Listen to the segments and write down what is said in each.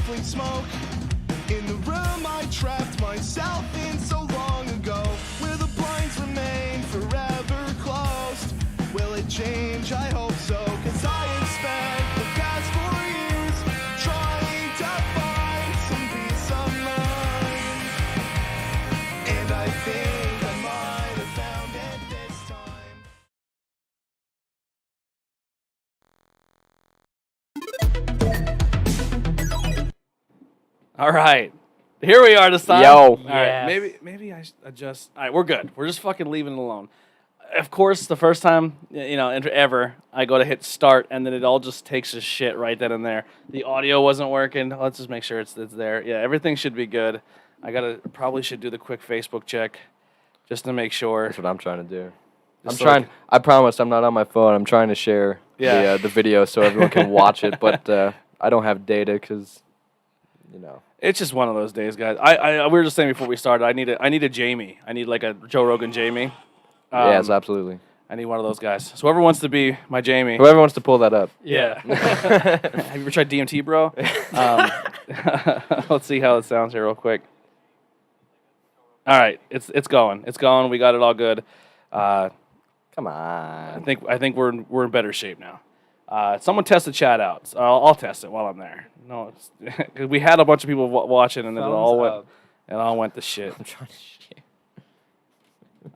stifling smoke. In the room I trapped myself in so long ago, where the blinds remain forever closed. Will it change? I hope so, 'cause I have spent the past 4 years trying to find some peace of mind. And I think I might have found it this time. All right. Here we are this time. Yo. All right. Yes. Maybe I should adjust. All right, we're good. We're just fucking leaving it alone. Of course, the first time, ever, I go to hit start, and then it all just takes a shit right then and there. The audio wasn't working. Let's just make sure it's there. Yeah, everything should be good. Probably should do the quick Facebook check just to make sure. That's what I'm trying to do. Just so I promise I'm not on my phone. I'm trying to share the video so everyone can watch it, but I don't have data because, It's just one of those days, guys. We were just saying before we started, I need a Jamie. I need like a Joe Rogan Jamie. Yes, absolutely. I need one of those guys. So whoever wants to be my Jamie. Whoever wants to pull that up. Yeah. Have you ever tried DMT, bro? Let's see how it sounds here real quick. All right, it's going. It's going. We got it all good. Come on. I think we're in better shape now. Someone test the chat out. So I'll test it while I'm there. No, cause we had a bunch of people watching, and then it all went to shit. I'm trying to share.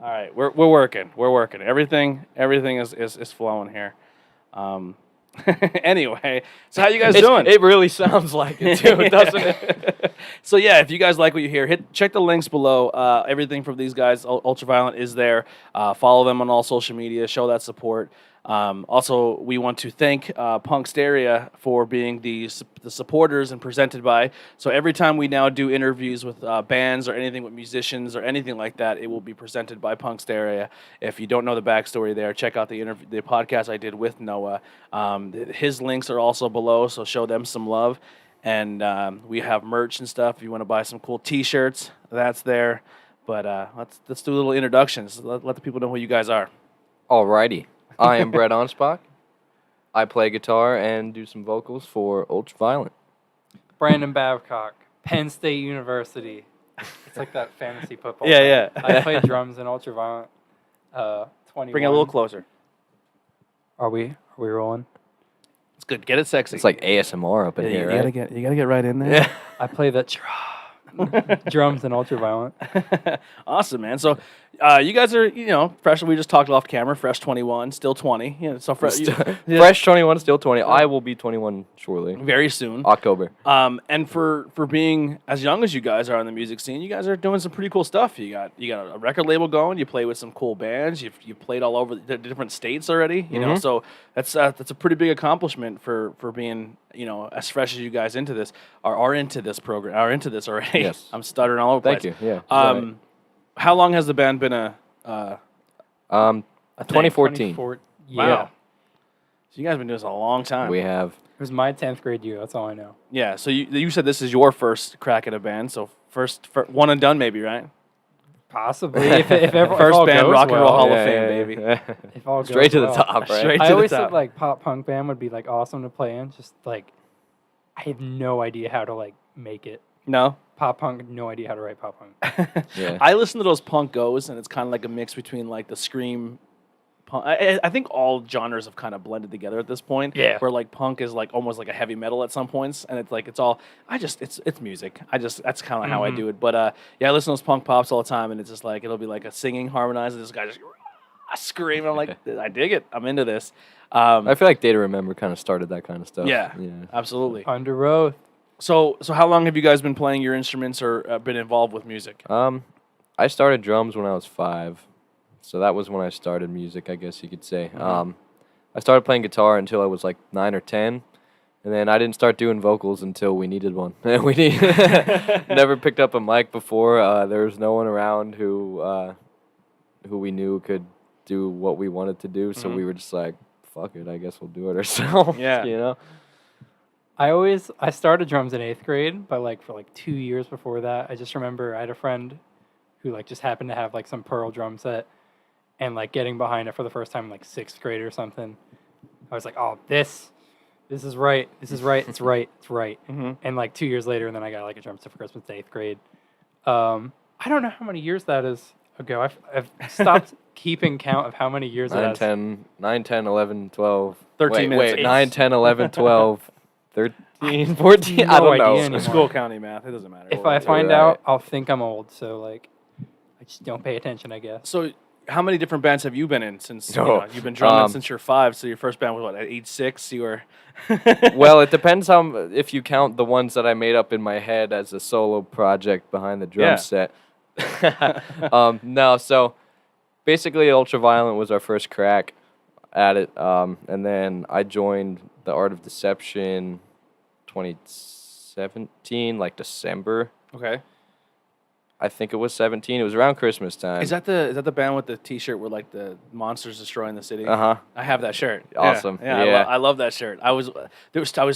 All right, we're working. We're working. Everything is flowing here. Anyway, so how you guys doing? It really sounds like it too, doesn't it? So yeah, if you guys like what you hear, check the links below. Everything from these guys, UltraViolent, is there. Follow them on all social media. Show that support. Also, we want to thank Punkstyria for being the supporters and presented by. So every time we now do interviews with bands or anything with musicians or anything like that, it will be presented by Punkstyria. If you don't know the backstory there, check out the podcast I did with Noah. His links are also below, so show them some love. And we have merch and stuff. If you want to buy some cool T-shirts, that's there. But let's do a little introductions. Let the people know who you guys are. Alrighty. I am Brett Onspach. I play guitar and do some vocals for UltraViolent. Brandon Babcock, Penn State University. It's like that fantasy football. Yeah. I play drums in UltraViolent. 21. Bring it a little closer. Are we rolling? It's good. Get it sexy. It's like ASMR up in here, right? You gotta get right in there. Yeah. I play the drums in UltraViolent. Awesome, man. So you guys are, fresh. We just talked off camera. Fresh 21, still 20. So fresh. Fresh 21, still 20. I will be 21 shortly. Very soon. October. And for being as young as you guys are in the music scene, you guys are doing some pretty cool stuff. You got a record label going. You play with some cool bands. You played all over the different states already. You know, so that's a pretty big accomplishment for being as fresh as you guys into this are into this program are into this already. Yes. I'm stuttering all over. Thank you. Yeah. How long has the band been a 2014. Yeah. Wow. So you guys have been doing this a long time. We have. It was my 10th grade year. That's all I know. Yeah. So you said this is your first crack at a band. So first one and done, maybe, right? Possibly. If ever, First if all band goes Rock and Roll well. Hall of Fame, baby. If all Straight goes to the well. top, right? Straight I to always the top. said like pop punk band would be like awesome to play in. Just like I have no idea how to like make it. No. Pop punk, no idea how to write pop punk. Yeah. I listen to those punk goes, and it's kind of like a mix between like the scream. Punk. I think all genres have kind of blended together at this point. Yeah. Where like punk is like almost like a heavy metal at some points, and it's like it's music. That's kind of how I do it. But I listen to those punk pops all the time, and it's just like it'll be like a singing harmonizer. This guy just screaming. I'm like, I dig it. I'm into this. I feel like Day to Remember kind of started that kind of stuff. Yeah, absolutely. Under Oath. So how long have you guys been playing your instruments or been involved with music? I started drums when I was 5. So that was when I started music, I guess you could say. I started playing guitar until I was like 9 or 10. And then I didn't start doing vocals until we needed one. Never picked up a mic before. There was no one around who we knew could do what we wanted to do. So we were just like, fuck it, I guess we'll do it ourselves. Yeah. I started drums in 8th grade, but for 2 years before that, I just remember I had a friend who just happened to have some Pearl drum set, and getting behind it for the first time in 6th grade or something. I was like, oh, this this is right. This is right. It's right. It's right. Mhm. And like 2 years later, and then I got like a drum set for Christmas in 8th grade. I don't know how many years that is ago. I've stopped keeping count of how many years it 9, has. 10, 9, 10, 11, 12. 13 wait, minutes Wait, ago. 9, 10, 11, 12, 13, 14. I no don't idea know. anymore. School county math. It doesn't matter. If Well, I find right. out, I'll think I'm old. So like, I just don't pay attention, I guess. So, how many different bands have you been in since you've been drumming since you're 5? So your first band was what, at age 6? You were. Well, it depends if you count the ones that I made up in my head as a solo project behind the drum Yeah. set. No, so basically UltraViolent was our first crack at it, and then I joined the Art of Deception 2017, like December. Okay. I think it was 17. It was around Christmas time. Is that the band with the T-shirt where like the monsters destroying the city? Uh-huh. I have that shirt. Yeah, Awesome. Yeah, Yeah. I love that shirt. I was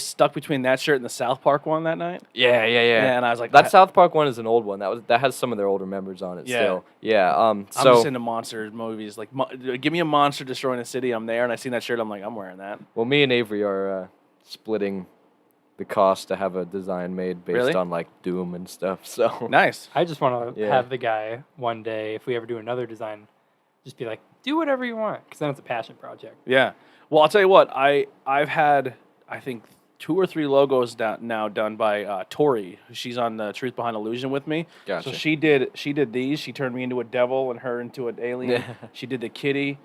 stuck between that shirt and the South Park one that night. Yeah. Yeah, and I was like, That South Park one is an old one. That has some of their older members on it Yeah. still. Yeah. I'm So just into monster movies. Like, give me a monster destroying a city. I'm there, and I seen that shirt. I'm like, I'm wearing that. well, me and Avery are splitting the cost to have a design made based Really? on like Doom and stuff. So Nice. I just want to Yeah. have the guy one day, if we ever do another design, just be like, do whatever you want, because then it's a passion project. Yeah. Well, I'll tell you what. I've had I think 2 or 3 logos now done by Tori. She's on the Truth Behind Illusion with me. Gotcha. So she did these. She turned me into a devil and her into an alien. She did the kitty.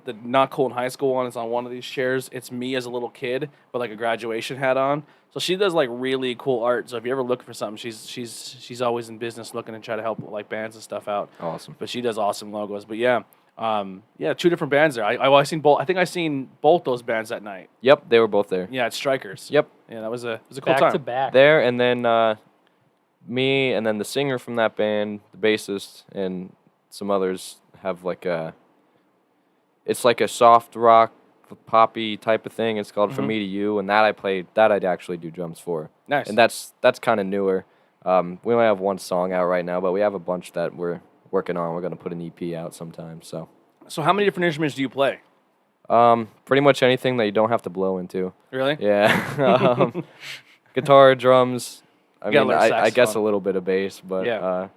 The Not Cool in High School one is on one of these chairs. It's me as a little kid, but like a graduation hat on. So she does like really cool art. So if you're ever looking for something, she's always in business looking to try to help like bands and stuff out. awesome. But she does awesome logos. But yeah, 2 different bands there. I seen both. I think I seen both those bands that night. Yep, they were both there. Yeah, at Strikers. Yep, Yeah, that was a cool Back time. to back. there, and then me, and then the singer from that band, the bassist, and some others have like it's like a soft rock, poppy type of thing. It's called From Me to You, and I'd actually do drums for. Nice. And that's kind of newer. We only have one song out right now, but we have a bunch that we're working on. We're gonna put an EP out sometime. So, So how many different instruments do you play? pretty much anything that you don't have to blow into. Really? Yeah. Guitar, drums. I gotta mean, learn I guess a saxophone. little bit of bass, but Yeah.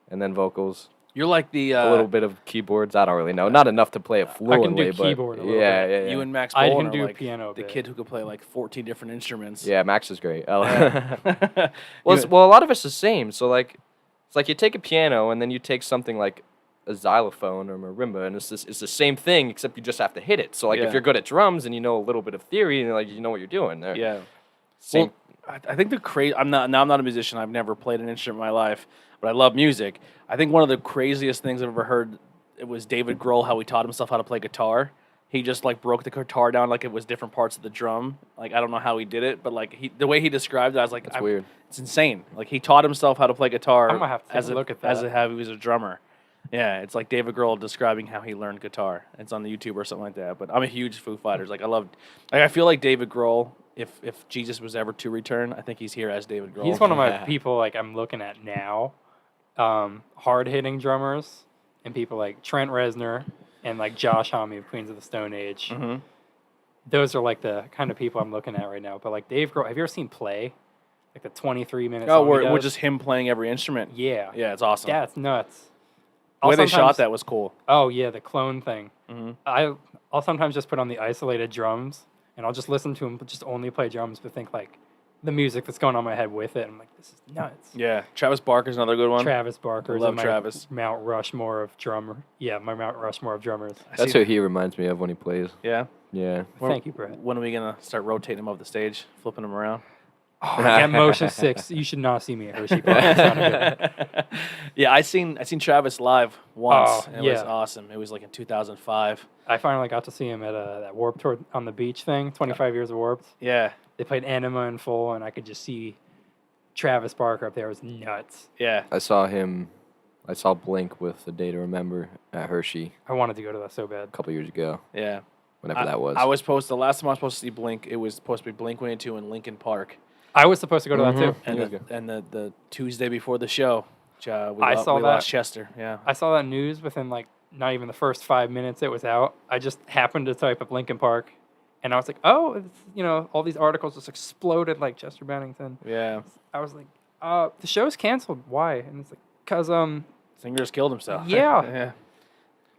and then vocals. You're like the A little bit of keyboards. I don't really know. Not enough to play it fluently, but keyboard a little yeah, bit. yeah. You and Max I Bolan can are do like piano a the bit. kid who could play like 14 different instruments. Yeah, Max is great. Well, You- well, a lot of it's the same. So like, it's like you take a piano and then you take something like a xylophone or marimba, and it's the same thing except you just have to hit it. So like, Yeah. if you're good at drums and you know a little bit of theory and like you know what you're doing, there. Yeah. Same. Well, I think the crazy. I'm not a musician. I've never played an instrument in my life, but I love music. I think one of the craziest things I've ever heard it was David Grohl, how he taught himself how to play guitar. He just like broke the guitar down like it was different parts of the drum. Like I don't know how he did it, but like the way he described it, I was like, That's weird. It's insane. Like he taught himself how to play guitar. I'm gonna have to take as a look at as that. how he was a drummer. Yeah, it's like David Grohl describing how he learned guitar. It's on the YouTube or something like that. But I'm a huge Foo Fighters. Like I feel like David Grohl. If Jesus was ever to return, I think he's here as David Grohl. He's one of my Yeah. people like I'm looking at now, hard hitting drummers, and people like Trent Reznor and like Josh Homme of Queens of the Stone Age. Mhm. Those are like the kind of people I'm looking at right now. But like Dave Grohl, have you ever seen Play? Like the 23-minute Oh, song he we're does? just him playing every instrument. Yeah. Yeah, it's awesome. That's nuts. The way I'll they shot sometimes- that was cool. Oh yeah, the clone thing. Mhm. I'll sometimes just put on the isolated drums, and I'll just listen to him, but just only play drums, but think like the music that's going on in my head with it. I'm like, this is nuts. Yeah, Travis Barker's another good one. Travis Barker. love Travis. Mount Rushmore of drummer. Yeah, my Mount Rushmore of drummers. I That's see- who he reminds me of when he plays. Yeah. Yeah. Thank you, Brett. When are we gonna start rotating him off the stage, flipping him around? Oh, that Motion 6. You should not see me at Hershey Park. It's not good. Yeah, I seen Travis live once. Oh, and it was yeah. awesome. It was like in 2005. I finally got to see him at that Warped Tour on the beach thing, 25 years of Warped. Yeah, They played Anima in full, and I could just see Travis Barker up there. It was nuts. yeah. I saw Blink with The Day to Remember at Hershey I wanted to go to that so bad. a couple years ago, Yeah. whenever that was. I was supposed the last time I was supposed to see Blink, it was supposed to be Blink-182 in Lincoln Park. I was supposed to go to that Mhm. too. And Years the, ago. and the Tuesday before the show, we I saw we that. lost Chester. Yeah. I saw that news within like not even the first 5 minutes it was out. I just happened to type up Lincoln Park, And I was like, oh, it's, all these articles just exploded like Chester Bennington. Yeah. I was like, the show's canceled. Why? And it's like, cause Singer just killed himself. Yeah. Yeah.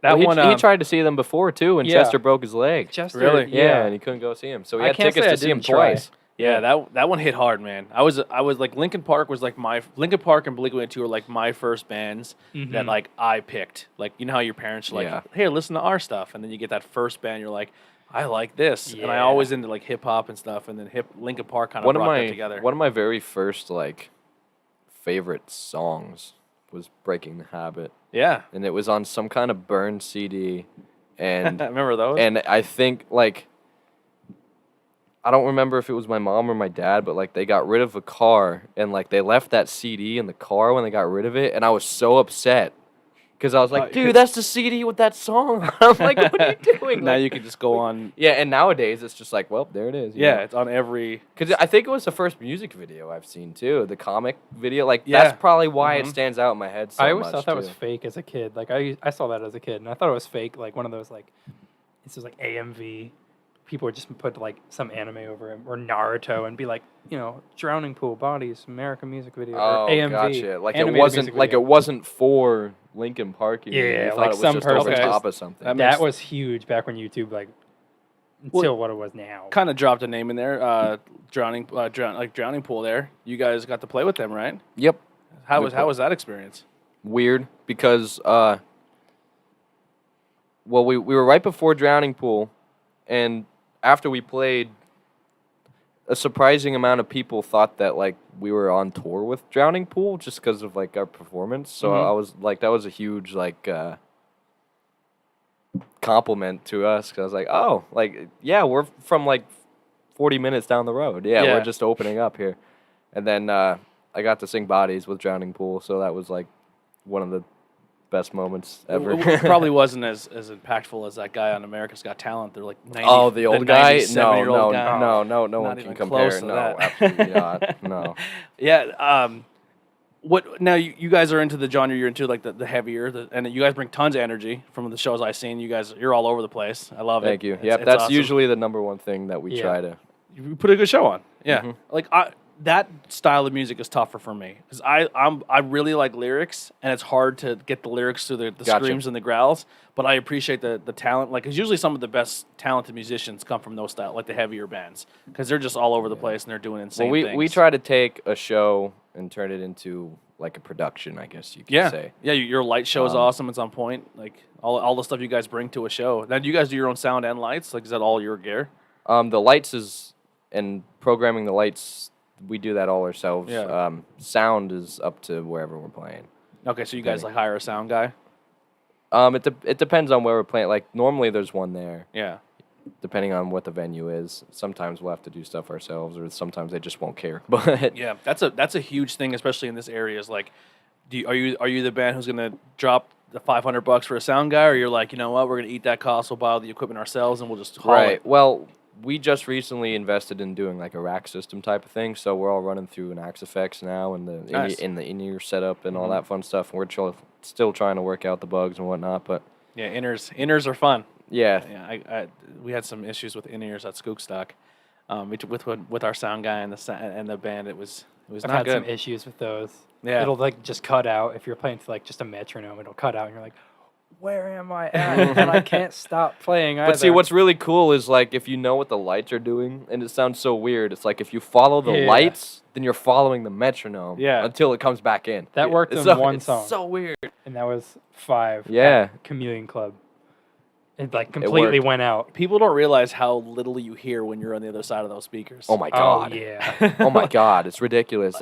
Well, That one. he tried to see them before too, and Yeah. Chester broke his leg. Chester, Really? Yeah, and he couldn't go see him, so he I had can't tickets say I to see him didn't try. twice. Yeah, that one hit hard, man. I was like Linkin Park was like Linkin Park and Blink-182 were like my first bands that like I picked. Like how your parents are like, Yeah. hey, listen to our stuff, and then you get that first band, you're like, I like this, and I Yeah. always into like hip hop and stuff, and then Linkin Park kind of brought that together. One of my very first like favorite songs was "Breaking the Habit," Yeah, and it was on some kind of burned CD, and remember those? and I think like I don't remember if it was my mom or my dad, but like they got rid of a car and like they left that CD in the car when they got rid of it, and I was so upset because I was like, dude, that's the CD with that song. I'm like, what are you doing? Now Like, you can just go on. yeah, and nowadays it's just like, well, there it is. Yeah, it's on every. because I think it was the first music video I've seen too, the comic video. Like Yeah. that's probably why it Mhm. stands out in my head so I always much, thought that was too. fake as a kid. Like I saw that as a kid, and I thought it was fake. Like one of those like, this was like AMV. People would just put like some anime over it or Naruto and be like, Drowning Pool Bodies, American music video, Oh, or AMV. gotcha. Like it animated wasn't music like video. it wasn't for Linkin Park. You Yeah, thought like it was some just over person top just- of something. that That makes- was huge back when YouTube until what it was now. Kind of dropped a name in there, Drowning Pool. There, you guys got to play with them, right? Yep. How Good was that experience? Weird because well we were right before Drowning Pool, and after we played, a surprising amount of people thought that like we were on tour with Drowning Pool just because of like our performance. So Mhm. I was like, that was a huge like compliment to us. 'Cause I was like, oh, like yeah, we're from like 40 minutes down the road. Yeah, Yeah. we're just opening up here. And then I got to sing Bodies with Drowning Pool, so that was like one of the best moments ever. It probably wasn't as impactful as that guy on America's Got Talent. They're like 90, Oh, the old guy? No, 97-year-old guy. no Not one can even compare. close to No, that. absolutely not. No. Yeah. What now? You guys are into the genre. You're into like the heavier, and you guys bring tons of energy from the shows I've seen. You're all over the place. I love it. Thank you. It's- Yep, it's that's awesome. usually the number one thing that we Yeah. try to. You put a good show on. Yeah. Mhm. Like that style of music is tougher for me because I really like lyrics, and it's hard to get the lyrics through the Gotcha. screams and the growls. But I appreciate the talent. Like, because usually some of the best talented musicians come from those style, like the heavier bands, because they're just all over the place and they're doing insane Well, things. we try to take a show and turn it into like a production, I guess you could Yeah, say. yeah. Your light show is Um, awesome. It's on point. Like all the stuff you guys bring to a show. Now, do you guys do your own sound and lights? Like, is that all your gear? The lights and programming the lights, we do that all ourselves. Yeah. Sound is up to wherever we're playing. Okay, so you guys Depending. like hire a sound guy? It depends on where we're playing. Like normally there's one there, Yeah. depending on what the venue is. Sometimes we'll have to do stuff ourselves, or sometimes they just won't care. But Yeah, that's a huge thing, especially in this area. Is like, are you the band who's gonna drop the $500 for a sound guy, or you're like, you know what, we're gonna eat that cost, we'll buy all the equipment ourselves, and we'll just haul right. it. Well, we just recently invested in doing like a rack system type of thing, so we're all running through an Axe FX now and the Nice. in the in-ear setup and all Mhm. that fun stuff. And we're still trying to work out the bugs and whatnot, but Yeah, inners are fun. yeah, Yeah, we had some issues with in-ears at Skookstock, with our sound guy and the band. It was I've not had good. some issues with those. Yeah. It'll like just cut out if you're playing to like just a metronome. It'll cut out, and you're like, "Where am I at?" And I can't stop playing. But see, either. what's really cool is like if you know what the lights are doing, and it sounds so weird. It's like if you follow the Yeah. lights, then you're following the metronome. Yeah. Until it comes back in. That worked It's in one it's song. So weird. And that was 5. Yeah. at Chameleon Club. It like completely worked. went out. People don't realize how little you hear when you're on the other side of those speakers. Oh my god. Oh yeah. Oh my god, it's ridiculous.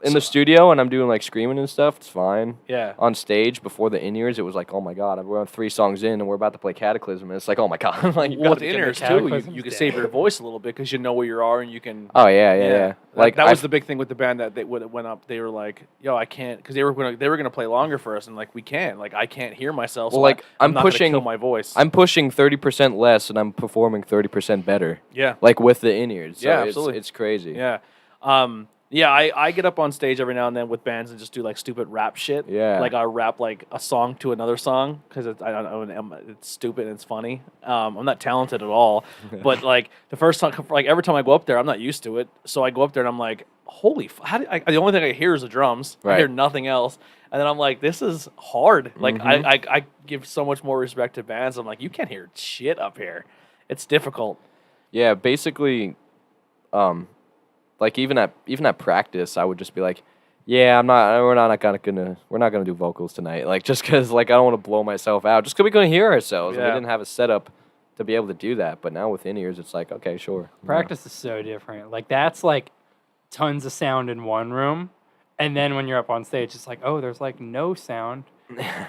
In the studio and I'm doing like screaming and stuff, it's fine. Yeah. On stage before the in-ears, it was like, oh my god, we're on 3 songs in and we're about to play Cataclysm, and it's like, oh my god. Like, you Well, with gotta the get in-ears the too, Cataclysm's you can dead. save your voice a little bit because you know where you are and you can. Oh yeah. Like that was I've- the big thing with the band that went up. They were like, "Yo, I can't," because they were gonna play longer for us, and like we can't. Like I can't hear myself. Well, so like, I'm I'm not gonna pushing- kill my voice. I'm pushing 30% less and I'm performing 30% better. Yeah. Like with the in-ears. So Yeah, it's, absolutely. It's crazy. Yeah. Yeah, I get up on stage every now and then with bands and just do like stupid rap shit. Yeah. Like I rap like a song to another song because I don't know, it's stupid and it's funny. I'm not talented at all, but like the first time, like every time I go up there, I'm not used to it. So I go up there and I'm like, holy, the only thing I hear is the drums. I hear Right. nothing else. And then I'm like, this is hard. Like I give so much more respect to bands. I'm like, you can't hear shit up here. It's difficult. Yeah, basically, like even at practice, I would just be like, "Yeah, we're not gonna do vocals tonight." Like just because like I don't want to blow myself out, just because we couldn't hear ourselves, and we Yeah. didn't have a setup to be able to do that. But now with in-ears, it's like, okay, sure. Practice is so different. Like that's like tons of sound in one room, and then when you're up on stage, it's like, oh, there's like no sound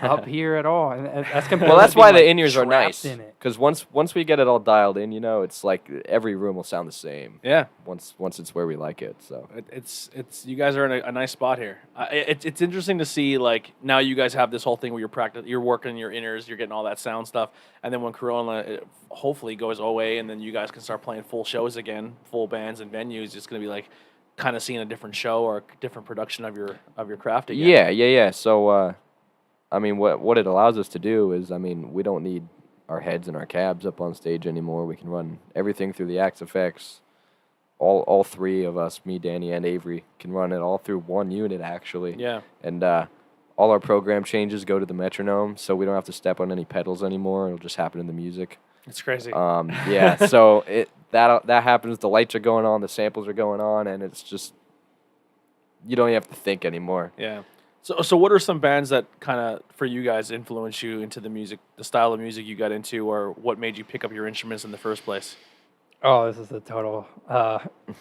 up here at all. And that's compared Well, to that's being, why like, the in-ears are trapped nice. in it. Because once we get it all dialed in, it's like every room will sound the same. Yeah. Once it's where we like it. So It's you guys are in a nice spot here. It's interesting to see like now you guys have this whole thing where you're working your inners, you're getting all that sound stuff, and then when Corona hopefully goes away, and then you guys can start playing full shows again, full bands and venues. It's gonna be like kind of seeing a different show or a different production of your craft again. yeah. So I mean, what it allows us to do is, I mean, we don't need our heads and our cabs up on stage anymore. We can run everything through the Axe effects. All three of us, me, Danny, and Avery, can run it all through one unit actually. Yeah. And all our program changes go to the metronome, so we don't have to step on any pedals anymore. It'll just happen in the music. It's crazy. Yeah. So that happens. The lights are going on, the samples are going on, and it's just you don't even have to think anymore. Yeah. So what are some bands that kind of for you guys influence you into the music, the style of music you got into, or what made you pick up your instruments in the first place? Oh, this is a total.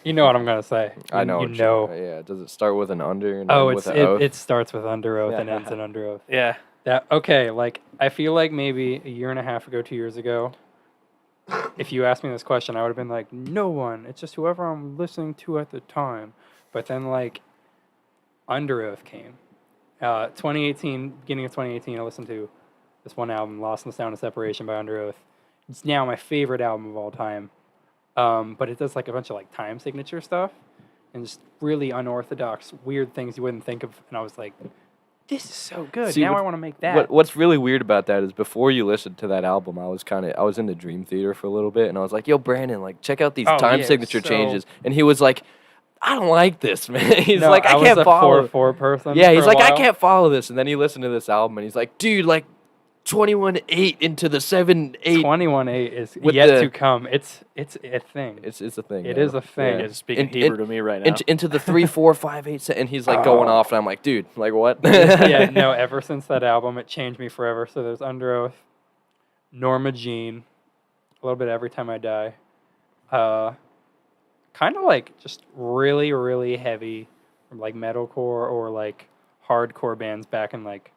You know what I'm gonna say. I know. You know. Yeah. Does it start with an under and Oh, end with an oath? it starts with under oath and ends in under oath. Yeah. That okay? Like I feel like maybe a year and a half ago, 2 years ago, if you asked me this question, I would have been like, no one. It's just whoever I'm listening to at the time. But then like, under oath came. 2018, beginning of 2018, I listened to this one album, Lost in the Sound of Separation by Under Oath. It's now my favorite album of all time. But it does like a bunch of like time signature stuff and just really unorthodox, weird things you wouldn't think of. And I was like, this is so good. See, now what- I want to make that. What's really weird about that is before you listened to that album, I was in the Dream Theater for a little bit, and I was like, "Yo, Brandon, like check out these Oh, time yeah, signature so- changes," and he was like, "I don't like this, man." He's No, like, "I was can't a follow." 4/4 person. Yeah, he's for a like, "I while. can't follow this," and then he listened to this album, and he's like, "Dude, like 21/8 into the 7/8." 21/8 is With yet the- to come. It's a thing. It's a thing. It yeah. is a thing. Yeah. It's speaking In- Hebrew in- to me right now. Into the 3, 4, 5, 8, and he's like going off, and I'm like, "Dude, like what?" Yeah, no, ever since that album, it changed me forever. So there's Under Oath, Norma Jean, a little bit Every Time I Die. Kind of like just really, really heavy, like metalcore or like hardcore bands back in like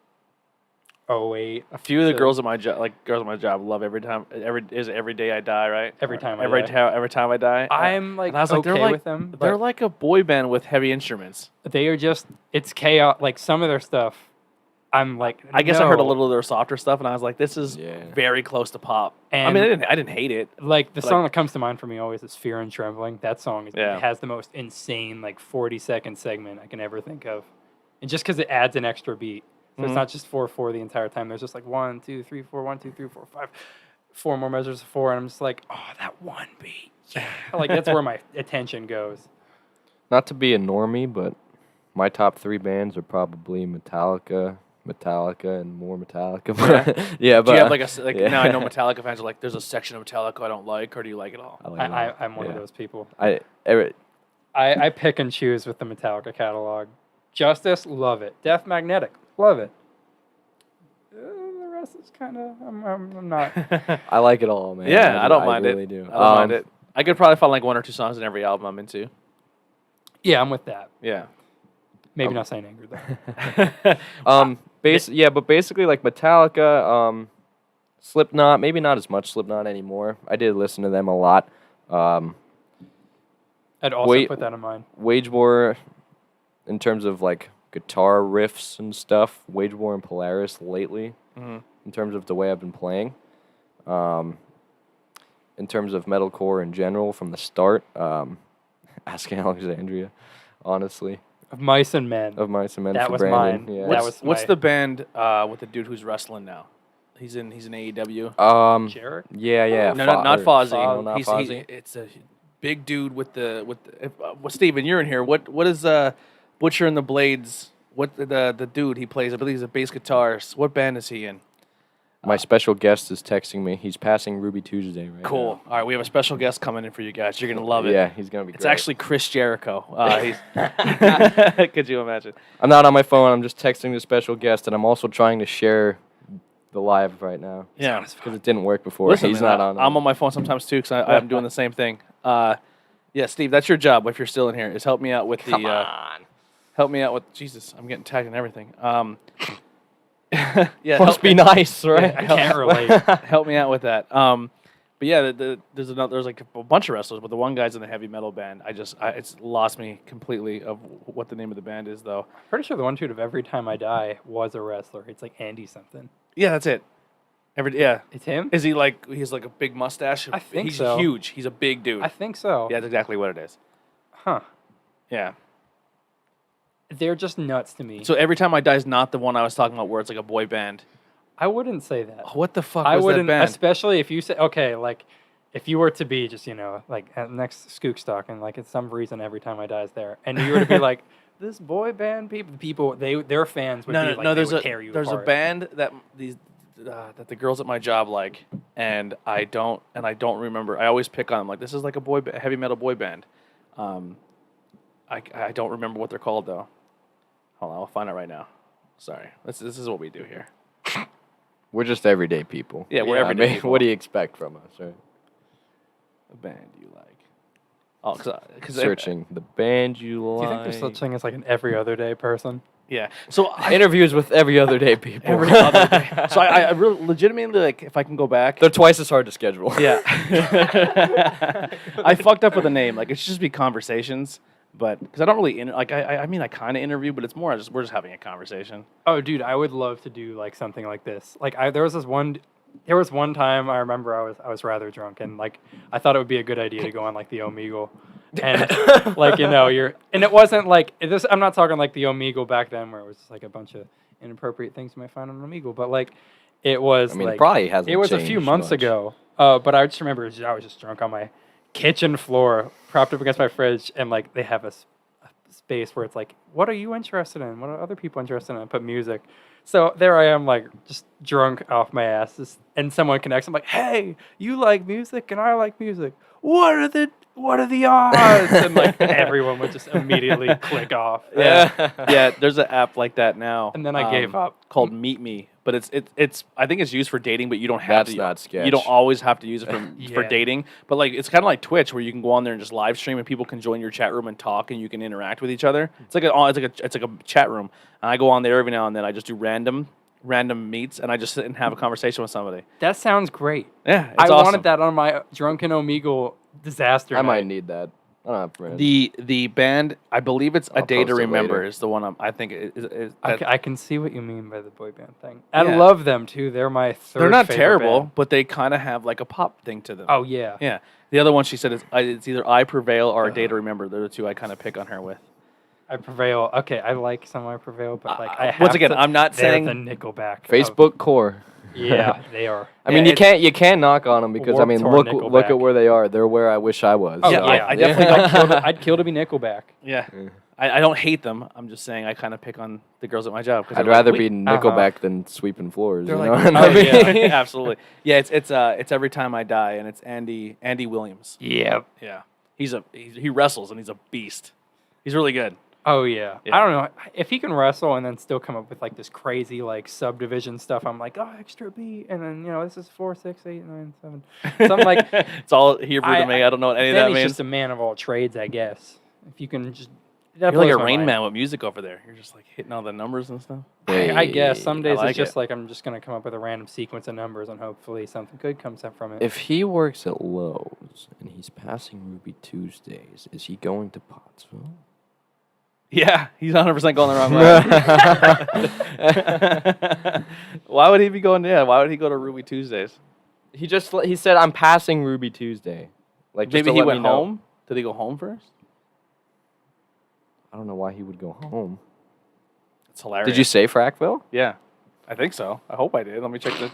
08. A few of the So- girls at my job love every day I die, right? Every Time I every Die. every time I die. I'm like And I was okay like, they're like with them. they're But like a boy band with heavy instruments. they are just, it's chaos. Like some of their stuff, I'm like, I guess I heard a no. little of their softer stuff, and I was like, this is Yeah. very close to pop. I And- mean, I didn't hate it. Like the But, song that comes to mind for me always is "Fear and Trembling." That song Yeah. has the most insane like 40-second segment I can ever think of, and just because it adds an extra beat, so it's not just 4/4 the entire time. There's just like 1, 2, 3, 4, 1, 2, 3, 4, 5, 4 more measures of 4, and I'm just like, oh, that one beat, yeah. Like that's where my attention goes. Not to be a normie, but my top 3 bands are probably Metallica, and more Metallica. But yeah, but Do you have like a yeah. now I know Metallica fans are like, there's a section of Metallica I don't like, or do you like it all? I like it all. I'm one of Yeah. those people. I I pick and choose with the Metallica catalog. Justice, love it. Death Magnetic, love it. The rest is kind of I'm not. I like it all, man. Yeah, I don't mind really it. do. I don't mind it. I could probably find like 1 or 2 songs in every album I'm into. Yeah, I'm with that. Yeah. Maybe not saying angry though. But basically like Metallica, Slipknot, maybe not as much Slipknot anymore. I did listen to them a lot. I'd also put that in mind. Wage War, in terms of like guitar riffs and stuff, Wage War and Polaris lately, in terms of the way I've been playing. In terms of metalcore in general from the start, Asking Alexandria. honestly, Of Mice and Men. of my cement That for was Brandon. mine. Yeah. That What's was my- the band with the dude who's wrestling now? He's in AEW. Jarrett? Yeah. No, not Fozzy. No, not He's Fozzy. it's a big dude with the well, Steven, you're in here. What is Butcher and the Blades? What the dude he plays? I believe he's a bass guitarist. What band is he in? My special guest is texting me. He's passing Ruby Tuesday right Cool. All right, we have a special guest coming in for you guys. You're gonna love now. it. Yeah, he's gonna be. It's great. actually Chris Jericho. He's could you imagine? I'm not on my phone. I'm just texting the special guest, and I'm also trying to share the live right now. Yeah. Because it didn't work before. Listen, He's man, not on. I'm on my phone sometimes too because I'm doing the same thing. Yeah, Steve, that's your job if you're still in here. Is help me out with Come the. on. Help me out with Jesus. I'm getting tagged and everything. Yeah, Must be nice, right? I can't relate. help me out with that. But yeah, there's like a bunch of wrestlers, but the one guy's in the heavy metal band. It's lost me completely of what the name of the band is though. Pretty sure the one dude of Every Time I Die was a wrestler. It's like Andy something. Yeah, that's it. Yeah. It's him? Is he like he's like a big mustache? I think he's so. huge. He's a big dude. I think so. Yeah, that's exactly what it is. Huh. Yeah. They're just nuts to me. So Every Time I Die is not the one I was talking about where it's like a boy band. I wouldn't say that. What the fuck I was wouldn't, that band? especially if you say, okay, like, if you were to be just, like, at next Skookstock, and, like, it's some reason Every Time I Die is there, and you were to be like, this boy band people, their fans would be like, they would tear you there's a apart. band that that the girls at my job like, and I don't remember. I always pick on them like this is like a heavy metal boy band. I don't remember what they're called though. Hold on, I'll find out right now. Sorry, this is what we do here. We're just everyday people. Yeah, we're everyday I mean, people. What do you expect from us, right? A band you like? Oh, because Searching the band you Do you like. think there's such thing as, like, an every other day person? Yeah. So Interviews with every other day people. every other day. So I really legitimately like if I can go back. They're twice as hard to schedule. Yeah. I fucked up with the name. Like it should just be conversations, but because I don't really I mean I kind of interview, but it's more we're just having a conversation. Oh, dude, I would love to do, like, something like this. Like, there was one time I remember I was rather drunk, and, like, I thought it would be a good idea to go on, like, the Omegle. And, like, and it wasn't, like, I'm not talking, like, the Omegle back then where it was just, like, a bunch of inappropriate things you might find on Omegle, but, like, it was, I mean, like, it probably hasn't it was a few changed months much. ago, but I just remember I was just drunk on my kitchen floor, propped up against my fridge, and, like, they have a space where it's like, what are you interested in? What are other people interested in? I put music. So there I am, like, just drunk off my ass, and someone connects. I'm like, hey, you like music and I like music. What are the odds? And, like, everyone would just immediately click off. Yeah. There's an app like that now. And then I gave up. Called Meet Me, but it's I think it's used for dating, but you don't have That's to. not sketch. You don't always have to use it for Yeah. dating. But like it's kind of like Twitch, where you can go on there and just live stream, and people can join your chat room and talk, and you can interact with each other. It's like a chat room, and I go on there every now and then. I just do random meets, and I just sit and have a conversation with somebody. That sounds great. Yeah, it's I awesome. wanted that on my drunken Omegle disaster I might night. need that. I don't have friends. The band, I believe it's A I'll Day to post it Remember later. is the one I think is I can see what you mean by the boy band thing. I Yeah. love them, too. They're my third they're not favorite terrible, band. but they kind of have like a pop thing to them. Oh, yeah. Yeah. The other one she said is it's either I Prevail or A Day to Remember. They're the two I kind of pick on her with. I Prevail. Okay, I like some I Prevail, but, like, I have once again, to, I'm not they're saying the Nickelback. Facebook core. Yeah, they are. I mean, Yeah, you can't knock on them because I Warped mean, Tour look Nickelback. at where they are. They're where I wish I was. Oh, Yeah, yeah. I definitely I'd kill to be Nickelback. Yeah. I don't hate them. I'm just saying I kind of pick on the girls at my job. I'd rather be Nickelback than sweeping floors. They're You like, know what I mean? yeah, absolutely. Yeah, it's Every Time I Die, and it's Andy Williams. Yep. Yeah, he wrestles and he's a beast. He's really good. Oh, yeah. Yeah. I don't know. If he can wrestle and then still come up with, like, this crazy, like, subdivision stuff, I'm like, oh, extra beat. And then, this is 4, 6, 8, 9, 7. So I'm like, It's all Hebrew to me. I don't know what any of then that he's means. just a man of all trades, I guess. If you can just... You're That like blows a my Rain mind. Man with music over there. You're just like hitting all the numbers and stuff. I guess some days like it's just it. like I'm just gonna come up with a random sequence of numbers and hopefully something good comes up from it. If he works at Lowe's and he's passing Ruby Tuesdays, is he going to Pottsville? Yeah, he's 100% going the wrong way. Why would he be going? Yeah, why would he go to Ruby Tuesdays? He said I'm passing Ruby Tuesday. Like just Maybe to he let me went know. home. Did he go home first? I don't know why he would go home. It's hilarious. Did you say Frackville? Yeah, I think so. I hope I did. Let me check the.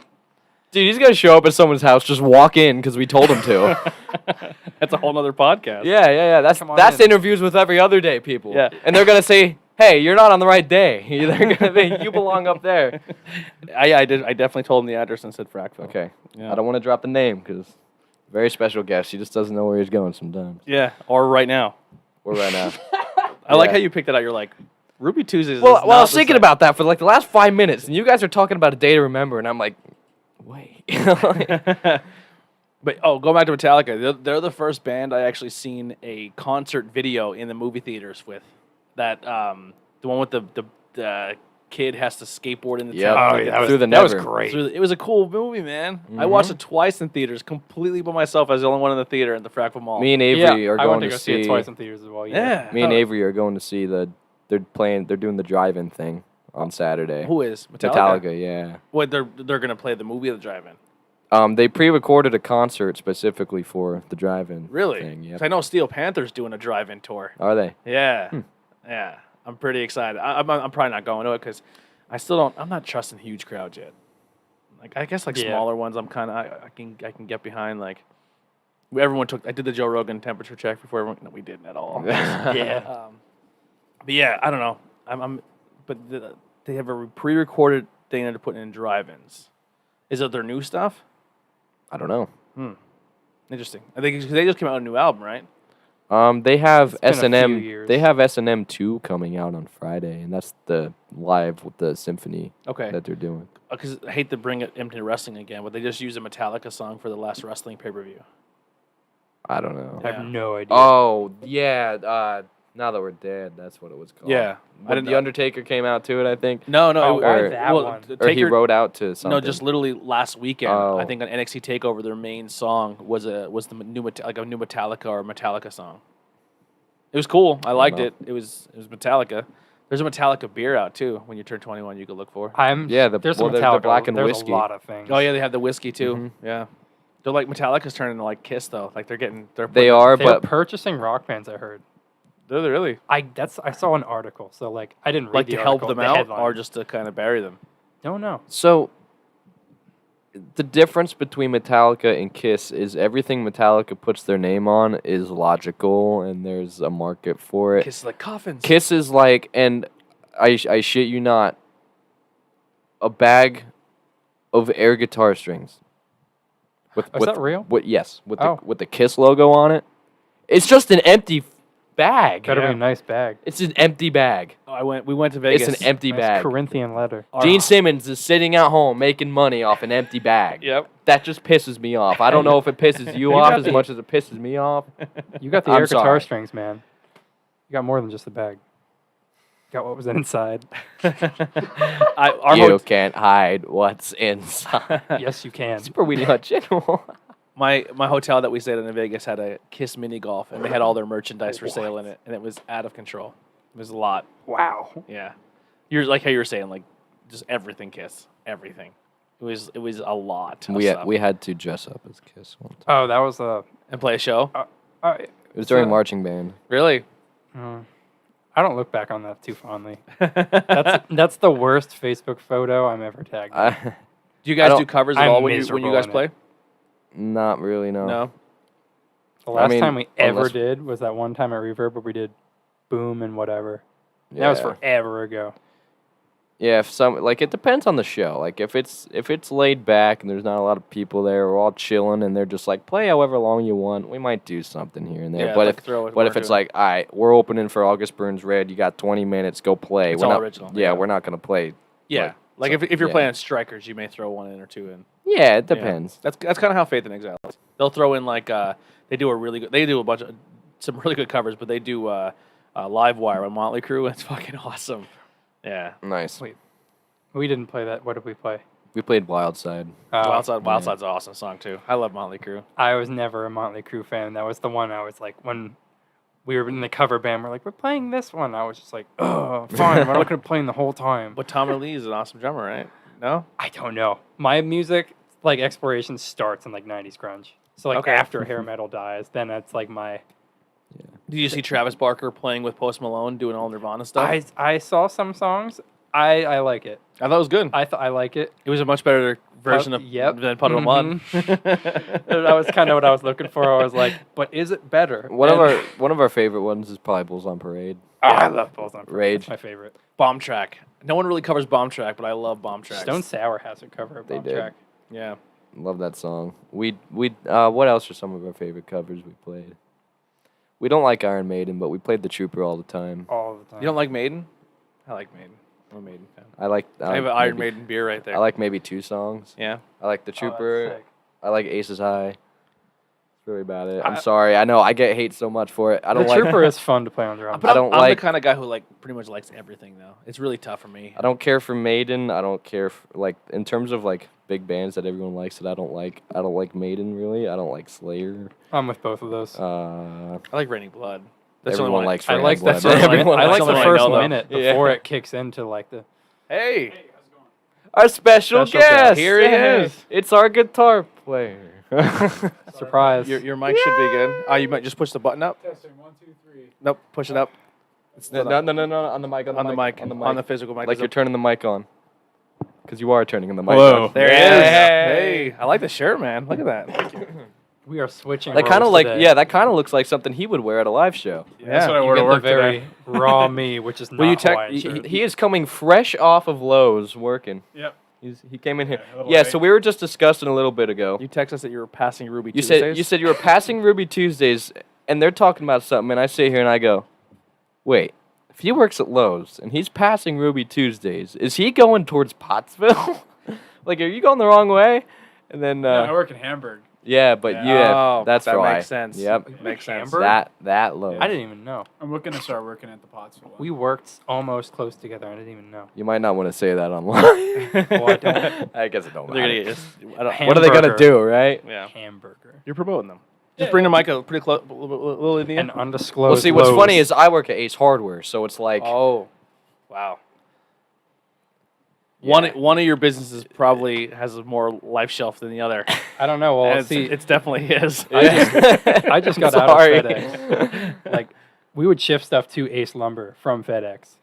Dude, he's gonna show up at someone's house, just walk in because we told him to. That's a whole nother podcast. Yeah. That's Come on that's in. interviews with every other day people. Yeah. And they're gonna say, "Hey, you're not on the right day." They're gonna be, "You belong up there." I did. I definitely told him the address and said Frackville. Okay. Yeah. I don't want to drop the name because very special guest. He just doesn't know where he's going sometimes. Yeah, or right now. Or right now. I like Yeah. how you picked it out. You're like, Ruby Tuesdays. Well, is I not was the thinking same. about that for like the last 5 minutes, and you guys are talking about a day to remember, and I'm like, wait. But go back to Metallica. They're the first band I actually seen a concert video in the movie theaters with. That the one with the kid has to skateboard in the Yep. town. Oh, yeah, Through the that was Never. great. It was a cool movie, man. I watched it twice in theaters, completely by myself. I was the only one in the theater at the Frackville Mall. Me and Avery are I going went to to go see see. it twice in theaters as well. yeah. Me and Avery are going to see they're doing the drive-in thing on Saturday. Who is Metallica? Yeah. What they're gonna play the movie at the drive-in? They pre-recorded a concert specifically for the drive-in Really? thing. 'Cause Yep. I know Steel Panther's doing a drive-in tour. Are they? Yeah, yeah. I'm pretty excited. I'm probably not going to it because I still don't. I'm not trusting huge crowds yet. Like I guess Yeah. smaller ones. I'm kind of I can get behind. Like everyone took. I did the Joe Rogan temperature check before everyone. No, we didn't at all. Yeah. But yeah, I don't know. But they have a pre-recorded thing that they're putting in drive-ins. Is it their new stuff? I don't know. Interesting. I think 'cause they just came out with a new album, right? They have It's been a few S&M. years. They have S&M 2 coming out on Friday, and that's the live with the symphony Okay. that they're doing. Because I hate to bring it into wrestling again, but they just used a Metallica song for the last wrestling pay-per-view. I don't know. I have no idea. Oh yeah. Now that we're dead, that's what it was called. Yeah. I didn't. The Undertaker came out to it, I think. No. Oh, why or- that one? Or he wrote out to something. No, just literally last weekend. Oh. I think on NXT Takeover, their main song was the new a new Metallica or Metallica song. It was cool. I liked know. it. It was Metallica. There's a Metallica beer out too. When you turn 21, you can look for. There's some the Metallica. black and there's whiskey. a lot of things. Oh yeah, they have the whiskey too. Yeah, they're like Metallica's turning to like Kiss though. Like they're They putting- are, They're but purchasing rock bands. I heard. They're really I saw an article. So like I didn't read like the to help article, them the out headline. or just to kind of bury them. Don't know. so the difference between Metallica and Kiss is everything Metallica puts their name on is logical, and there's a market for it. Kiss is like coffins. Kiss is like, and I shit you not, a bag of air guitar strings. With, Is that real? Yes, with Oh. the Kiss logo on it. It's just an empty bag. Better Yeah. be a nice bag. It's an empty bag. We went to Vegas. It's an empty Nice bag. Corinthian leather. Gene Simmons is sitting at home making money off an empty bag. Yep. That just pisses me off. I don't know if it pisses you off as much as it pisses me off. You got the I'm air guitar sorry. strings, man. You got more than just the bag. You got what was inside. Our You can't hide what's inside. Yes, you can. Super weedy hot general. My hotel that we stayed in Vegas had a Kiss mini golf, and they had all their merchandise for sale in it, and it was out of control. It was a lot. Wow. Yeah, you're like how you were saying, like just everything Kiss, everything. It was a lot. Of stuff. We had to dress up as Kiss one time. Oh, that was and play a show. It was during so- marching band. Really? I don't look back on that too fondly. That's the worst Facebook photo I'm ever tagged. in. Do you guys don't- do covers at I'm all when you miserable guys in it. play? Not really, no. No. The last mean, time we ever unless- did was that one time at Reverb where we did Boom and whatever. That was Yeah. forever ago. Yeah, if some like it depends on the show. Like if it's laid back and there's not a lot of people there, we're all chilling and they're just like play however long you want. We might do something here and there. Yeah, but like if throw it but one if or it's two. like, all right, we're opening for August Burns Red, you got 20 minutes, go play. It's we're all not, original, Yeah, yeah. we're not gonna play. Yeah. Like so- if you're yeah. playing Strikers, you may throw one in or two in. Yeah, it Yeah. depends. That's kind of how Faith and Exile is. They'll throw in like they do a bunch of some really good covers, but they do Live Wire on Motley Crue. And it's fucking awesome. Yeah. Nice. Wait. We didn't play that. What did we play? We played Wild Side. Wild Side's an awesome song too. I love Motley Crue. I was never a Motley Crue fan. That was the one I was like, when we were in the cover band, we're like, we're playing this one. I was just like, oh, fine. We're not going to play the whole time. But Tommy Lee is an awesome drummer, right? No? I don't know. My music, like, exploration starts in, like, 90s grunge. So, like, Okay. after hair metal dies, then it's, like, my Did you see Travis Barker playing with Post Malone doing all Nirvana stuff? I saw some songs. I like it. I thought it was good. I like it. It was a much better version of Yep. than Puddle of Mud. That was kind of what I was looking for. I was like, but is it better? One And- of our favorite ones is probably Bulls on Parade. Oh, I love Bulls on Parade. Rage. That's my favorite. Bomb Track. No one really covers Bomb Track, but I love Bomb Track. Stone Sour has a cover of They Bomb did. Track. Yeah. Love that song. We what else are some of our favorite covers we played? We don't like Iron Maiden, but we played The Trooper all the time. All the time. You don't like Maiden? I like Maiden. I'm a Maiden fan. I like. I have an Iron Maiden beer right there. I like maybe 2 songs. Yeah. I like The Oh, that's Trooper. sick. I like Aces High. That's really about it. I'm sorry. I know I get hate so much for it. I The don't like. Trooper is fun to play on drums. But I don't I'm like- the kind of guy who like pretty much likes everything though. It's really tough for me. I don't care for Maiden. I don't care for, like, in terms of like big bands that everyone likes that I don't like. I don't like Maiden really. I don't like Slayer. I'm with both of those. I like Raining Blood. That's the only Everyone one likes I Raining like Blood. the first, Everyone I likes like the Raining first Blood. minute Yeah. before it kicks into like the. Hey. Our special Special guest. guest. Here he is. It's our guitar player. Surprise. Your mic should be good. Oh, you might just push the button up. Testing 1, 2, 3. Nope, push it up. It's No, not no, no, no, on the mic, on the mic, on the physical mic. like Is you're it- turning the mic on. Because you are turning the mic Hello. on. There it is. Yeah. Hey, I like the shirt, man. Look at that. We are switching. That kind of roles like, today. yeah, that kind of looks like something he would wear at a live show. That's what I You wore to get work the very today. raw me, which is not Will you Hawaiian shirt. he is coming fresh off of Lowe's working. Yep. He came in here. Yeah, a little Yeah, late. so we were just discussing a little bit ago. You text us that you were passing Ruby You Tuesdays. said you were passing Ruby Tuesdays, and they're talking about something, and I sit here and I go, wait, if he works at Lowe's and he's passing Ruby Tuesdays, is he going towards Pottsville? Like, are you going the wrong way? And then No, I work in Hamburg. yeah, but Yeah. Oh, that's that right. makes sense. Yep, Makes sense. Hamburg? that Lowe's. I didn't even know. I'm looking to start working at the Pottsville one. We worked almost close together. I didn't even know. You might not want to say that online. Well, I don't. I guess it don't They're gonna matter. get I don't, What are they gonna Hamburger. do, right? yeah. Hamburger. You're promoting them. Just bring the mic up pretty close, a little in the An end. undisclosed. Well, see, what's Lowe's. funny is I work at Ace Hardware, so it's like Oh, wow. Yeah. One of your businesses probably has a more life shelf than the other. I don't know. Well, And see, it's definitely his. I just got out of Sorry. FedEx. Like, we would ship stuff to Ace Lumber from FedEx.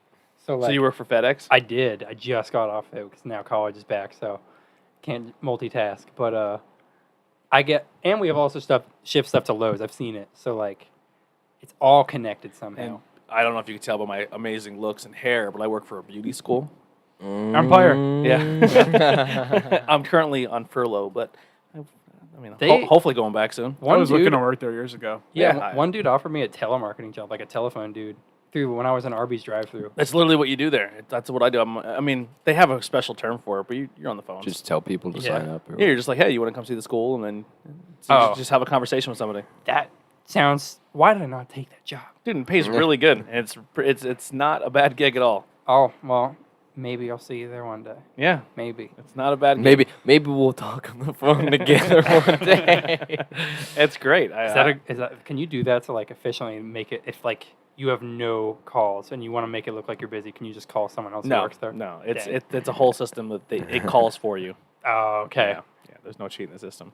So, like, So you work for FedEx? I did. I just got off it because now college is back, so can't multitask. But I get, and we have also shipped stuff to Lowe's. I've seen it. So, like, it's all connected somehow. And I don't know if you can tell by my amazing looks and hair, but I work for a beauty school. Empire. Yeah. I'm currently on furlough, but I mean, They- hopefully going back soon. I One was dude, looking to work there years ago. yeah, Yeah. one dude offered me a telemarketing job, like a telephone dude, through when I was in Arby's drive-through. That's literally what you do there. That's what I do. I mean, they have a special term for it, but you're on the phone. just tell people to Yeah. sign up. Or Yeah, you're just like, hey, you want to come see the school, and then Oh. just have a conversation with somebody. That sounds. Why did I not take that job? Dude, it pays really good. And it's not a bad gig at all. Oh well, maybe I'll see you there one day. Yeah, Maybe. it's not a bad gig. maybe we'll talk on the phone together one day. It's great. Is that can you do that to like officially make it if like you have no calls and you want to make it look like you're busy? Can you just call someone else who no, works there? no. It's Dang. it's a whole system that it calls for you. Oh, okay. Yeah, there's no cheat in the system.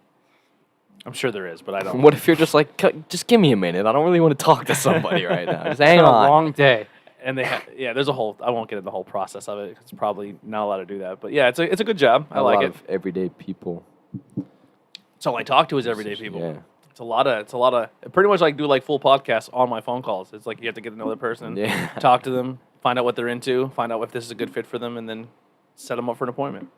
I'm sure there is, but I don't. What if you're just like, just give me a minute. I don't really want to talk to somebody right now. Just hang It's been a on. long day. And they there's a whole. I won't get into the whole process of it. It's probably not allowed to do that. But yeah, it's a good job. I like lot it. of everyday people. It's all I talk to is everyday people. Yeah. It's a lot of pretty much like do like full podcasts on my phone calls. It's like you have to get to know the person, Yeah. talk to them, find out what they're into, find out if this is a good fit for them, and then set them up for an appointment.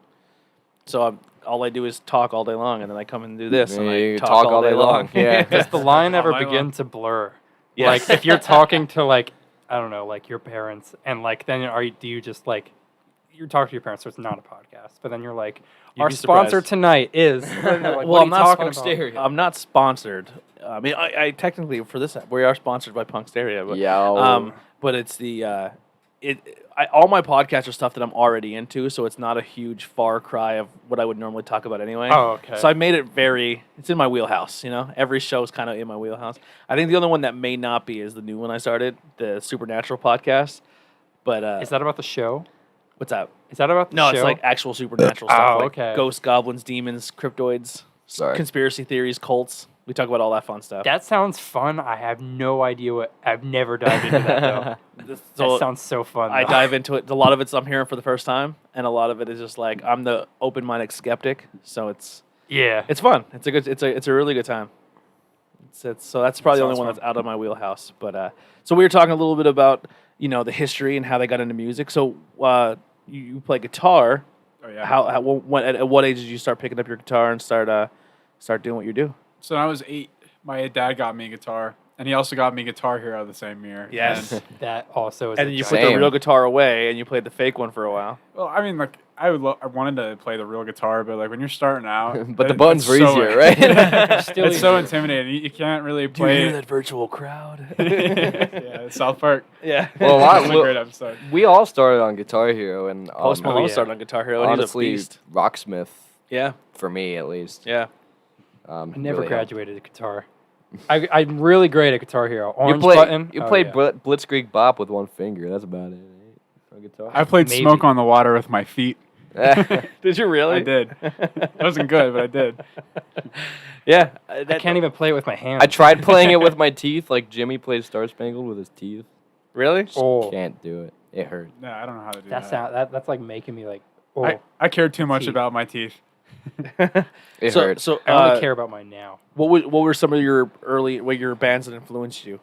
So all I do is talk all day long, and then I come and do this, and Yeah, I you talk all day long. Yeah. Does the line ever All night begin long. to blur? Yes. Like if you're talking to like I don't know, like your parents, and like then do you just like you're talking to your parents, so it's not a podcast, but then you're like, You'd our be sponsor surprised. tonight is. And they're like, Well, what are I'm you not talking Punkstyria. about? I'm not sponsored. I mean, I technically for this we are sponsored by Punkstyria, but Yo. but it's the all my podcasts are stuff that I'm already into, so it's not a huge far cry of what I would normally talk about anyway. Oh, okay. So I made it it's in my wheelhouse, you know? Every show is kind of in my wheelhouse. I think the only one that may not be is the new one I started, the Supernatural podcast. But Is that about the show? what's that? Is that about the No, show? it's like actual supernatural stuff. Oh, like okay. Ghosts, goblins, demons, cryptoids, Sorry. conspiracy theories, cults. We talk about all that fun stuff. That sounds fun. I have no idea what. I've never dived into that though. So That sounds so fun. I though. dive into it. A lot of it's I'm hearing for the first time, and a lot of it is just like I'm the open-minded skeptic. So it's fun. It's a really good time. So that's probably the only one Sounds that's out of my wheelhouse. But so we were talking a little bit about the history and how they got into music. So you play guitar. Oh yeah. At what age did you start picking up your guitar and start doing what you do? So when I was 8, my dad got me a guitar, and he also got me Guitar Hero the same year. Yes. And, That also is. And a then you giant- put the Same. real guitar away and you played the fake one for a while. well, I mean, like I wanted to play the real guitar, but like when you're starting out, But the it- buttons it's were so- easier, right? Still it's so easier. intimidating. You can't really Do you hear play. that virtual crowd? Yeah, South Park. Yeah. Well, That's a well, great episode. we all started on Guitar Hero, and Post Malone yeah. started on Guitar Hero. And honestly, he was a beast. Rocksmith, Yeah. for me at least. Yeah. I never really helped. graduated guitar. I'm really great at Guitar Hero. Orange You play button. you oh, play yeah. Blitzkrieg Bop with one finger. That's about it. Right? On guitar. I played Maybe. Smoke on the Water with my feet. Did you really? I did. It wasn't good, but I did. Yeah. I can't even play it with my hands. I tried playing it with my teeth, like Jimmy plays Star Spangled with his teeth. Really? Oh, Can't do it. It hurt. No, I don't know how to do that's that. that's like making me like. Oh, I care too much Teeth. about my teeth. It so, hurts. So I only care about mine now. what were some of your your bands that influenced you?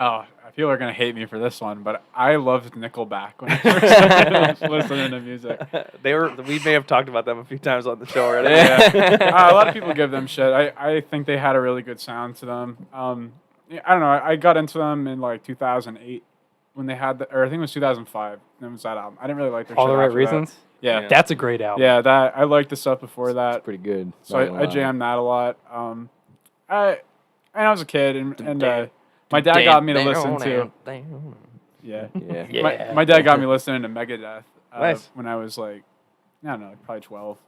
Oh, people are gonna hate me for this one, but I loved Nickelback when I first started listening to music. We may have talked about them a few times on the show already. Yeah. A lot of people give them shit. I think they had a really good sound to them. Yeah, I don't know. I got into them in like 2008 when they had or I think it was 2005. That was that album. I didn't really like their All shit the right after that. reasons. Yeah. Yeah. That's a great album. Yeah, that I liked the stuff before that. Pretty good. So not gonna I lie. jammed that a lot. I was a kid and my dad got me to listen to yeah. Yeah. Yeah. My dad got me listening to Megadeth Nice. when I was like I don't know, probably 12.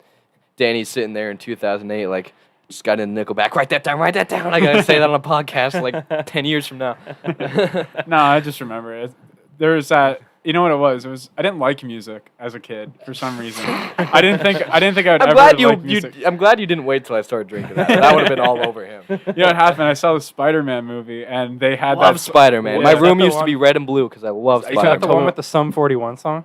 Danny's sitting there in 2008, like, just got in Nickelback. Write that down. Write that down. I gotta say that on a podcast like 10 years from now. No, I just remember it. There was that. You know what it was? It was I didn't like music as a kid for some reason. I didn't think I would I'm ever glad like music. I'm glad you didn't wait till I started drinking that. That would have been all over him. You know what happened? I saw the Spider-Man movie, and they had Love that. Spider-Man. Yeah. My Is that room the used to one- be red and blue because I love Are you Is that the Spider-Man. one with the Sum 41 song?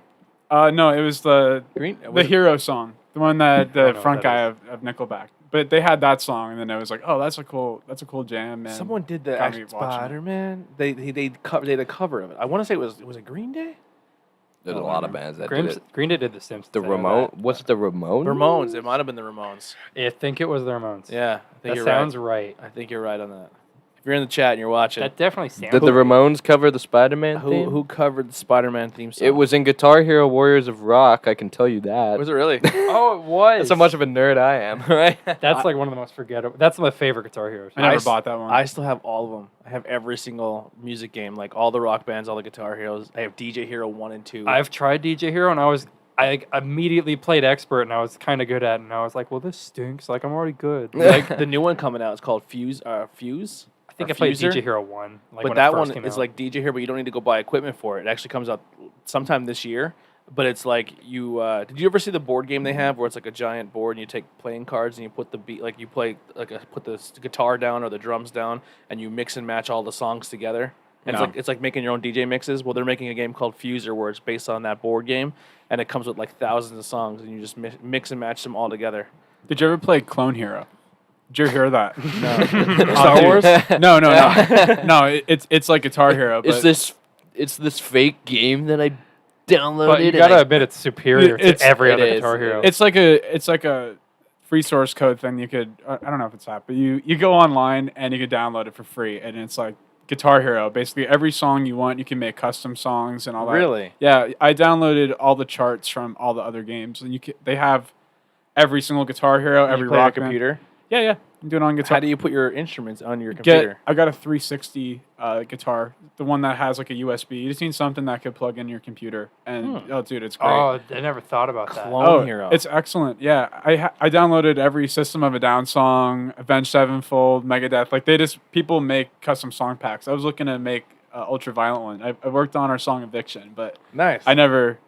No, it was the Green. hero song, the one that know the what front that guy of Nickelback. But they had that song, and then I was like, oh, that's a cool jam, man. Someone did the got me actual watching it. Spider-Man. They did a cover of it. I want to say was it Green Day? There's a lot of bands that Green, did it. Green Day did the Simpsons. The I know Ramones. What's it? The Ramones? Ramones. It might have been the Ramones. that. I think it was the Ramones. Yeah, I think That you're sounds right. right. I think you're right on that. If you're in the chat and you're watching, That definitely sounds. Did the Ramones cover the Spider-Man who theme? who covered the Spider-Man theme song? It was in Guitar Hero Warriors of Rock. I can tell you that. Was it really? Oh, it was. That's how much of a nerd I am, right? That's like one of the most forgettable. That's my favorite Guitar Heroes. I never s- bought that one. I still have all of them. I have every single music game, like all the rock bands, all the Guitar Heroes. I have DJ Hero 1 and 2. I've tried DJ Hero and I immediately played expert and I was kind of good at it and I was like, well, this stinks. Like I'm already good. like the new one coming out. It's called Fuse. Fuse. I think or I played Fuser. DJ Hero 1. Like But when that it first one came is out. like DJ Hero, but you don't need to go buy equipment for it. It actually comes out sometime this year. But it's like you. Did you ever see the board game they have where it's like a giant board and you take playing cards and you put the beat like you play put the guitar down or the drums down and you mix and match all the songs together. And No. it's like making your own DJ mixes. Well, they're making a game called Fuser where it's based on that board game and it comes with like thousands of songs and you just mix and match them all together. Did you ever play Clone Hero? Did you ever hear that? No. Star dude. Wars? No. No, it's like Guitar Hero. But It's this fake game that I downloaded. But you and gotta I- admit it's superior It's- to every it other is, Guitar it Hero. is. it's like a free source code thing. You could I don't know if it's that, but you go online and you could download it for free, and it's like Guitar Hero. Basically, every song you want, you can make custom songs and all that. Really? Yeah, I downloaded all the charts from all the other games, and they have every single Guitar Hero, every you play on a rock band. computer. Yeah. I'm doing it on guitar. How do you put your instruments on your computer? I got a 360 guitar, the one that has like a USB. You just need something that could plug in your computer, and oh, dude, it's great. Oh, I never thought about that. Clone Hero. It's excellent. Yeah, I downloaded every System of a Down song, Avenged Sevenfold, Megadeth. Like people make custom song packs. I was looking to make UltraViolent one. I worked on our song Eviction, but Nice. I never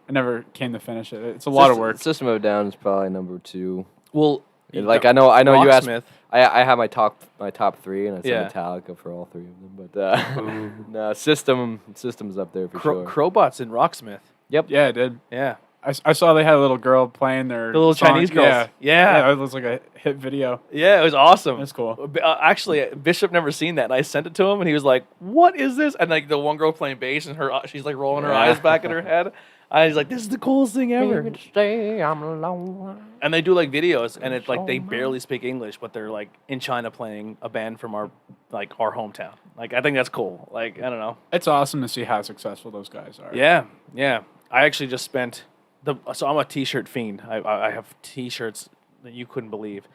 came to finish it. It's a lot of work. System of a Down is probably number 2. Well, Like I know you asked. Rocksmith. I have my top 3, and I said Yeah. Metallica for all 3 of them. But no, System's up there for sure. Crowbot's in Rocksmith. Yep. Yeah, it did. Yeah. I saw they had a little girl playing their The little song. Chinese girls. Yeah. Yeah. It was like a hit video. Yeah, it was awesome. That's cool. Actually, Bishop never seen that, and I sent it to him, and he was like, "What is this?" And like the one girl playing bass, and she's like rolling her eyes back in her head. And he's like, "This is the coolest thing ever." I'm alone. And they do like videos, and it's like they barely speak English, but they're like in China playing a band from our hometown. Like I think that's cool. Like I don't know. It's awesome to see how successful those guys are. Yeah, yeah. I actually just spent so I'm a T-shirt fiend. I have T-shirts that you couldn't believe.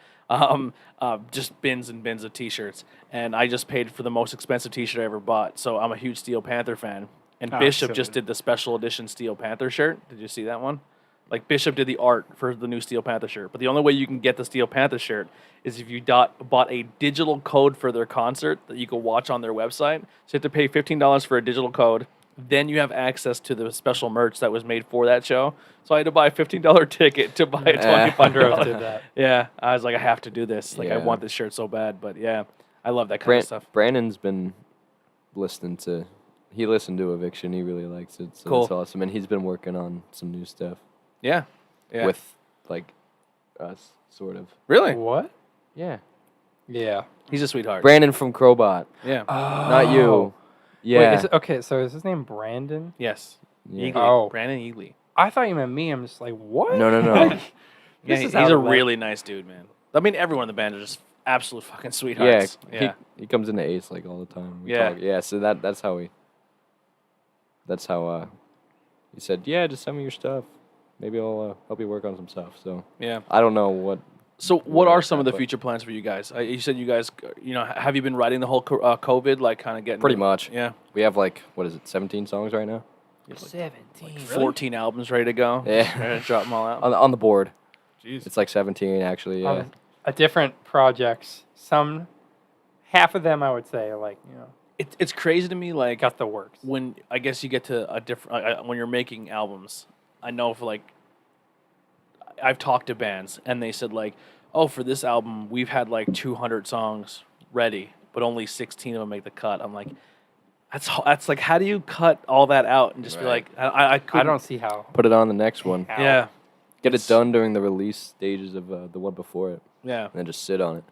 Just bins and bins of T-shirts, and I just paid for the most expensive T-shirt I ever bought. So I'm a huge Steel Panther fan. And Bishop just did the special edition Steel Panther shirt. Did you see that one? Like Bishop did the art for the new Steel Panther shirt. But the only way you can get the Steel Panther shirt is if you bought a digital code for their concert that you could watch on their website. So you have to pay $15 for a digital code. Then you have access to the special merch that was made for that show. So I had to buy a $15 ticket to buy a $25 did that. Yeah, I was like, I have to do this. Like, I Yeah. want this shirt so bad. But yeah, I love that kind of stuff. Brandon's been listening to. He listened to Eviction. He really likes it. So Cool. It's awesome, and he's been working on some new stuff Yeah, yeah. with like us, sort of. Really? What? Yeah. Yeah. He's a sweetheart. Brandon from Crowbot, Yeah. not you. Yeah. Wait, so is his name Brandon? Yes. Yeah. Eagley. Oh. Brandon Eagley. I thought you meant me. I'm just like, what? No. Yeah, This he's is out a of left. really nice dude, man. I mean, everyone in the band are just absolute fucking Yeah, sweethearts. Yeah. He comes into Ace like all the time. We Yeah. talk. Yeah. So that's how he said, yeah, just send me your stuff. Maybe I'll help you work on some stuff. So Yeah. I don't know what. So, what are some of the but- future plans for you guys? You said you guys, have you been writing the whole COVID, like kind of getting Pretty much. Yeah. We have like 17 songs right now 17. 14 albums ready to go. Yeah. Ready to drop them all out. on the board. Jeez. It's like 17 actually. Yeah. A different projects. Half of them I would say are like, It's crazy to me, like got the works. when I guess you get to a different when you're making albums. I know for like I've talked to bands and they said like, oh, for this album we've had like 200 songs ready, but only 16 of them make the cut. I'm like, that's like, how do you cut all that out and just be Right. like, I couldn't. I don't see how. Put it on the next one. How. Yeah, Get it done during the release stages of the one before it, yeah. and then just sit on it.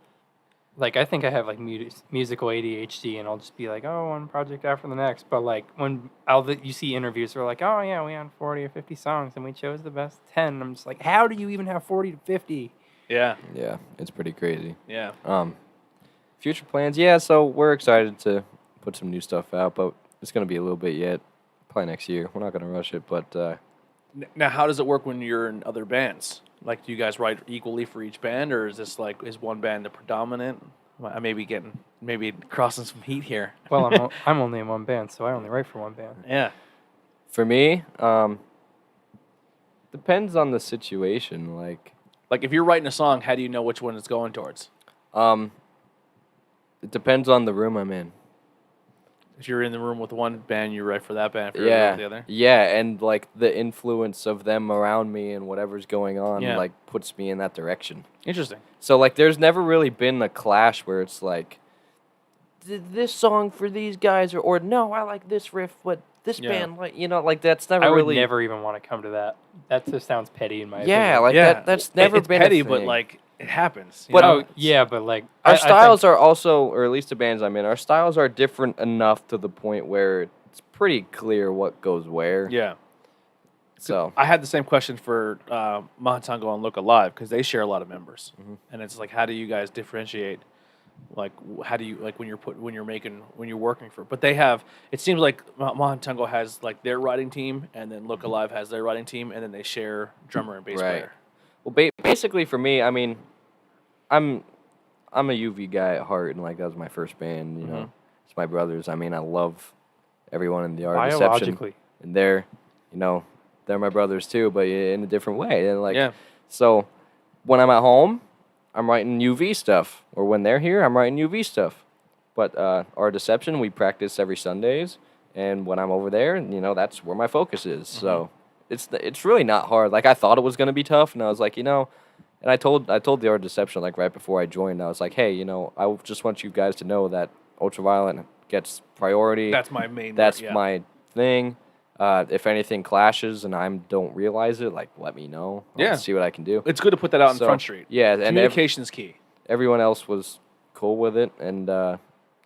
Like, I think I have like musical ADHD, and I'll just be like, oh, one project after the next. But like when you see interviews, they're like, oh yeah, we had 40 or 50 songs, and we chose the best 10. I'm just like, how do you even have 40 to 50? Yeah, Yeah, it's pretty crazy. yeah. Future plans, yeah. So we're excited to put some new stuff out, but it's gonna be a little bit yet. Probably next year. We're not gonna rush it, but Now, how does it work when you're in other bands? Like, do you guys write equally for each band, or is this like is one band the predominant? I may be crossing some heat here. Well, I'm only in one band, so I only write for one band. Yeah, for me, depends on the situation. like if you're writing a song, how do you know which one it's going towards? It depends on the room I'm in. If you're in the room with one band, you write for that band. If you're Yeah, with the other. yeah, and like the influence of them around me and whatever's going on, Yeah. like puts me in that direction. Interesting. So like, there's never really been a clash where it's like, this song for these guys, or no, I like this riff, but this Yeah. band, like like that's never I would really. never even want to come to that. That just sounds petty in my Yeah, opinion. like Yeah, that's never it's been petty, a but thing. like it happens. you But- know? Oh, yeah, but like Our I styles think, are also, or at least the bands I'm in, our styles are different enough to the point where it's pretty clear what goes where. yeah. So I had the same question for Mahatango and Look Alive because they share a lot of members, Mm-hmm. and it's like, how do you guys differentiate? Like, how do you like when you're working for? But they have. It seems like Mahatango has like their writing team, and then Look Alive has their writing team, and then they share drummer and bass Right. player. Well, basically for me, I mean, I'm a UV guy at heart, and like that was my first band. You know, it's my brothers. I mean, I love everyone in the art reception, biologically. and they're my brothers too, but in a different way. And like, Yeah. so when I'm at home, I'm writing UV stuff, or when they're here, I'm writing UV stuff. But our deception, we practice every Sundays, and when I'm over there, that's where my focus is. So it's really not hard. Like, I thought it was gonna be tough, and I was like, And I told the art deception like right before I joined. I was like, hey, I just want you guys to know that UltraViolent gets priority. That's my main. That's yeah. my thing. If anything clashes and I don't realize it, like let me know. I'll see what I can do. It's good to put that out in Front Street. Yeah, and communication is key. everyone else was cool with it, and at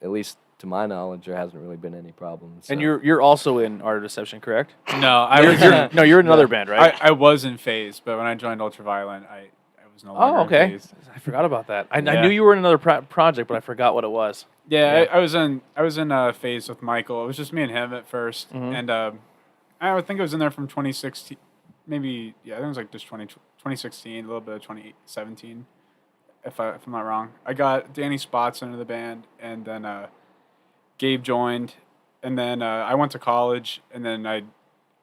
least to my knowledge, there hasn't really been any problems. And so. you're also in Art of Deception, correct? No, I was. No, you're in another band, right? I was in Phase, but when I joined UltraViolent, I was no longer Oh, okay. in Phase. I forgot about that. I Yeah. knew you were in another project, but I forgot what it was. Yeah, Yeah. I was in Phase with Michael. It was just me and him at 1st, and I would think it was in there from 2016, maybe. Yeah, I think it was like just 2016, a little bit of 2017, if I'm not wrong. I got Danny Spots into the band, and then Gabe joined, and then I went to college, and then I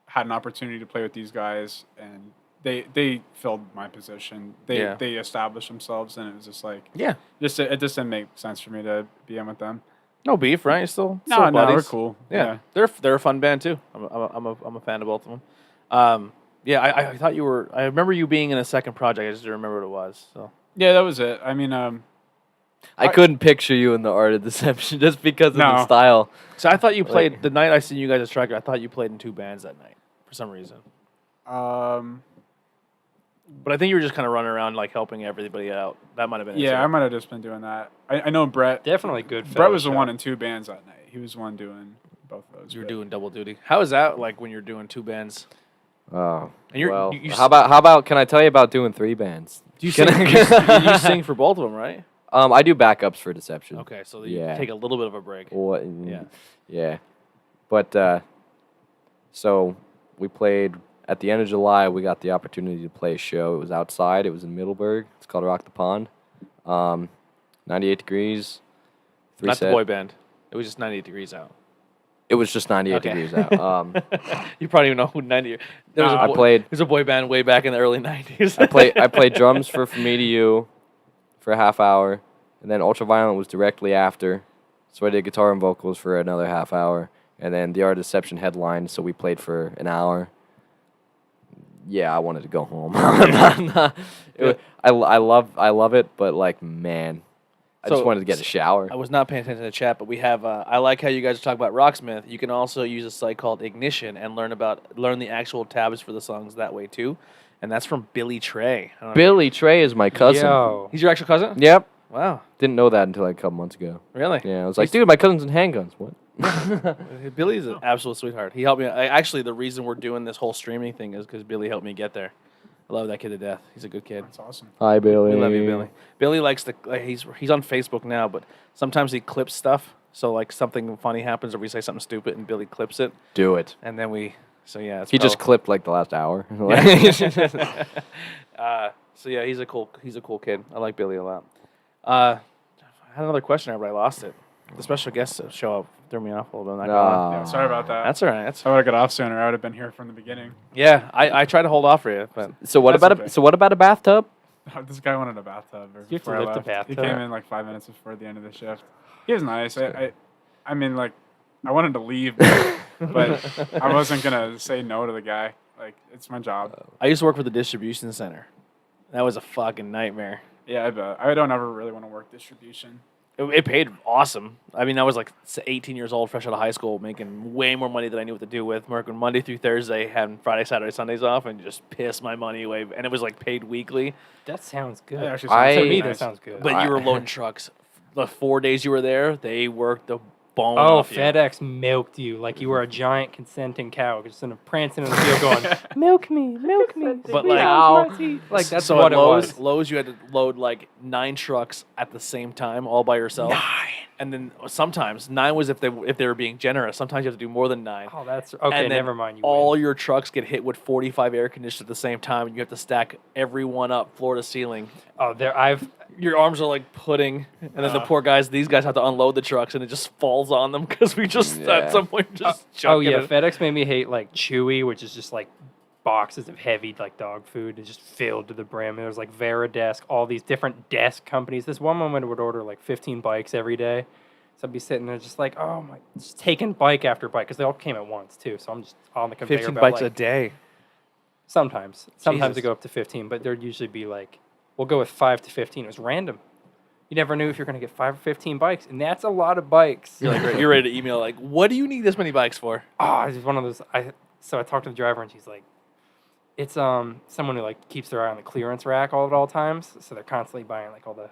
had an opportunity to play with these guys, and they filled my position. They established themselves, and it was just like it just didn't make sense for me to be in with them. No beef, right? You're still No, buddies. we're cool. Yeah. They're a fun band too. I'm a fan of both of them. I thought you were. I remember you being in a second project. I just didn't remember what it was. So Yeah, that was it. I mean, I couldn't picture you in the Art of Deception just because of the No. style. I thought you played the night I seen you guys at Striker. I thought you played in two bands that night for some reason. But I think you were just kind of running around like helping everybody out. That might have been. yeah, I might have just been doing that. I know Brett. Definitely good. Brett was the fellowship. one in two bands that night. He was the one doing both of those. You were but- doing double duty. How is that like when you're doing two bands? Oh, And you're, well, you how about? Can I tell you about doing 3 bands? you Can sing, you sing for both of them, right? I do backups for Deception. Okay, so you Yeah. take a little bit of a break. What? Yeah. Yeah. But so we played at the end of July. We got the opportunity to play a show. It was outside. It was in Middleburg. It's called Rock the Pond. 98 degrees. Not the boy band. It was just 98 degrees out. It was just 98 Okay. degrees out. You probably even know who 90. There was No, a I boy, played- There's a boy band way back in the early 90s. I played drums for From Me to You for a half hour, and then UltraViolent was directly after. So I did guitar and vocals for another half hour, and then the Art of Deception headline. So we played for an hour. Yeah, I wanted to go home. I love it, but like man, I just So- wanted to get a shower. I was not paying attention to the chat, but we have. I like how you guys are talking about Rocksmith. You can also use a site called Ignition and learn the actual tabs for the songs that way too, and that's from Billy Trey. I don't know. Billy Trey is my cousin. Yo. He's your actual cousin? Yep. Wow, Didn't know that until like a couple months ago. really? Yeah, I was like, dude, my cousin's in handguns. What? Billy's an absolute sweetheart. He helped me. Actually, the reason we're doing this whole streaming thing is because Billy helped me get there. I love that kid to death. He's a good kid. That's awesome. Hi, Billy. We love you, Billy. Billy likes to. He's on Facebook now, but sometimes he clips stuff. So like something funny happens, or we say something stupid, and Billy clips it, Do it. and then we. So yeah, it's He just probably- clipped like the last hour. So yeah, he's a cool kid. I like Billy a lot. I had another question, but I lost it. The special guest show up threw me off a little bit. I'm not gonna lie. Yeah, sorry about that. That's all right. That's If I would have got off sooner, I would have been here from the beginning. yeah. I tried to hold off for you, but So what That's about okay. So what about a bathtub? This guy wanted a bathtub. You have to before I lift a left. bathtub? He came in like 5 minutes before the end of the shift. He was nice. I mean, like, I wanted to leave, but I wasn't gonna say no to the guy. Like, it's my job. I used to work for the distribution center. That was a fucking nightmare. Yeah, I bet. I don't ever really want to work distribution. It paid awesome. I mean, I was like 18 years old, fresh out of high school, making way more money than I knew what to do with. Working Monday through Thursday, having Friday, Saturday, Sundays off, and just piss my money away. And it was like paid weekly. That sounds good. It actually I- sounds to really me, nice. that sounds good. But you were loading trucks. The 4 days you were there, they worked the bone Oh, off you. FedEx milked you like you were a giant consenting cow, just in a prancing in the field, going, "Milk me, milk me." But like, Like that's so what at it was. Lowe's, you had to load like 9 trucks at the same time, all by yourself. 9. And then sometimes 9 was if they were being generous. Sometimes you have to do more than 9. Oh, that's okay. And then Never mind. You all win. your trucks get hit with 45 air conditioners at the same time, and you have to stack every one up floor to ceiling. Oh, I've Your arms are like pudding, and then the poor guys, these guys have to unload the trucks, and it just falls on them because we just Yeah. at some point just Oh chucking yeah, it. FedEx made me hate like Chewy, which is just like boxes of heavy like dog food. It's just filled to the brim. There was like Veridesk, all these different desk companies. This one woman would order like 15 bikes every day. So I'd be sitting there just like, oh my, just taking bike after bike because they all came at once too. So I'm just on the conveyor 15 belt. bikes like, a day. Sometimes Jesus. they go up to 15, but there'd usually be like we'll go with 5 to 15. It was random. You never knew if you're going to get 5 or 15 bikes, and that's a lot of bikes. You're ready to email like, what do you need this many bikes for? Oh, it's one of those. So I talked to the driver, and she's like, it's someone who like keeps their eye on the clearance rack all at all times. So they're constantly buying like all the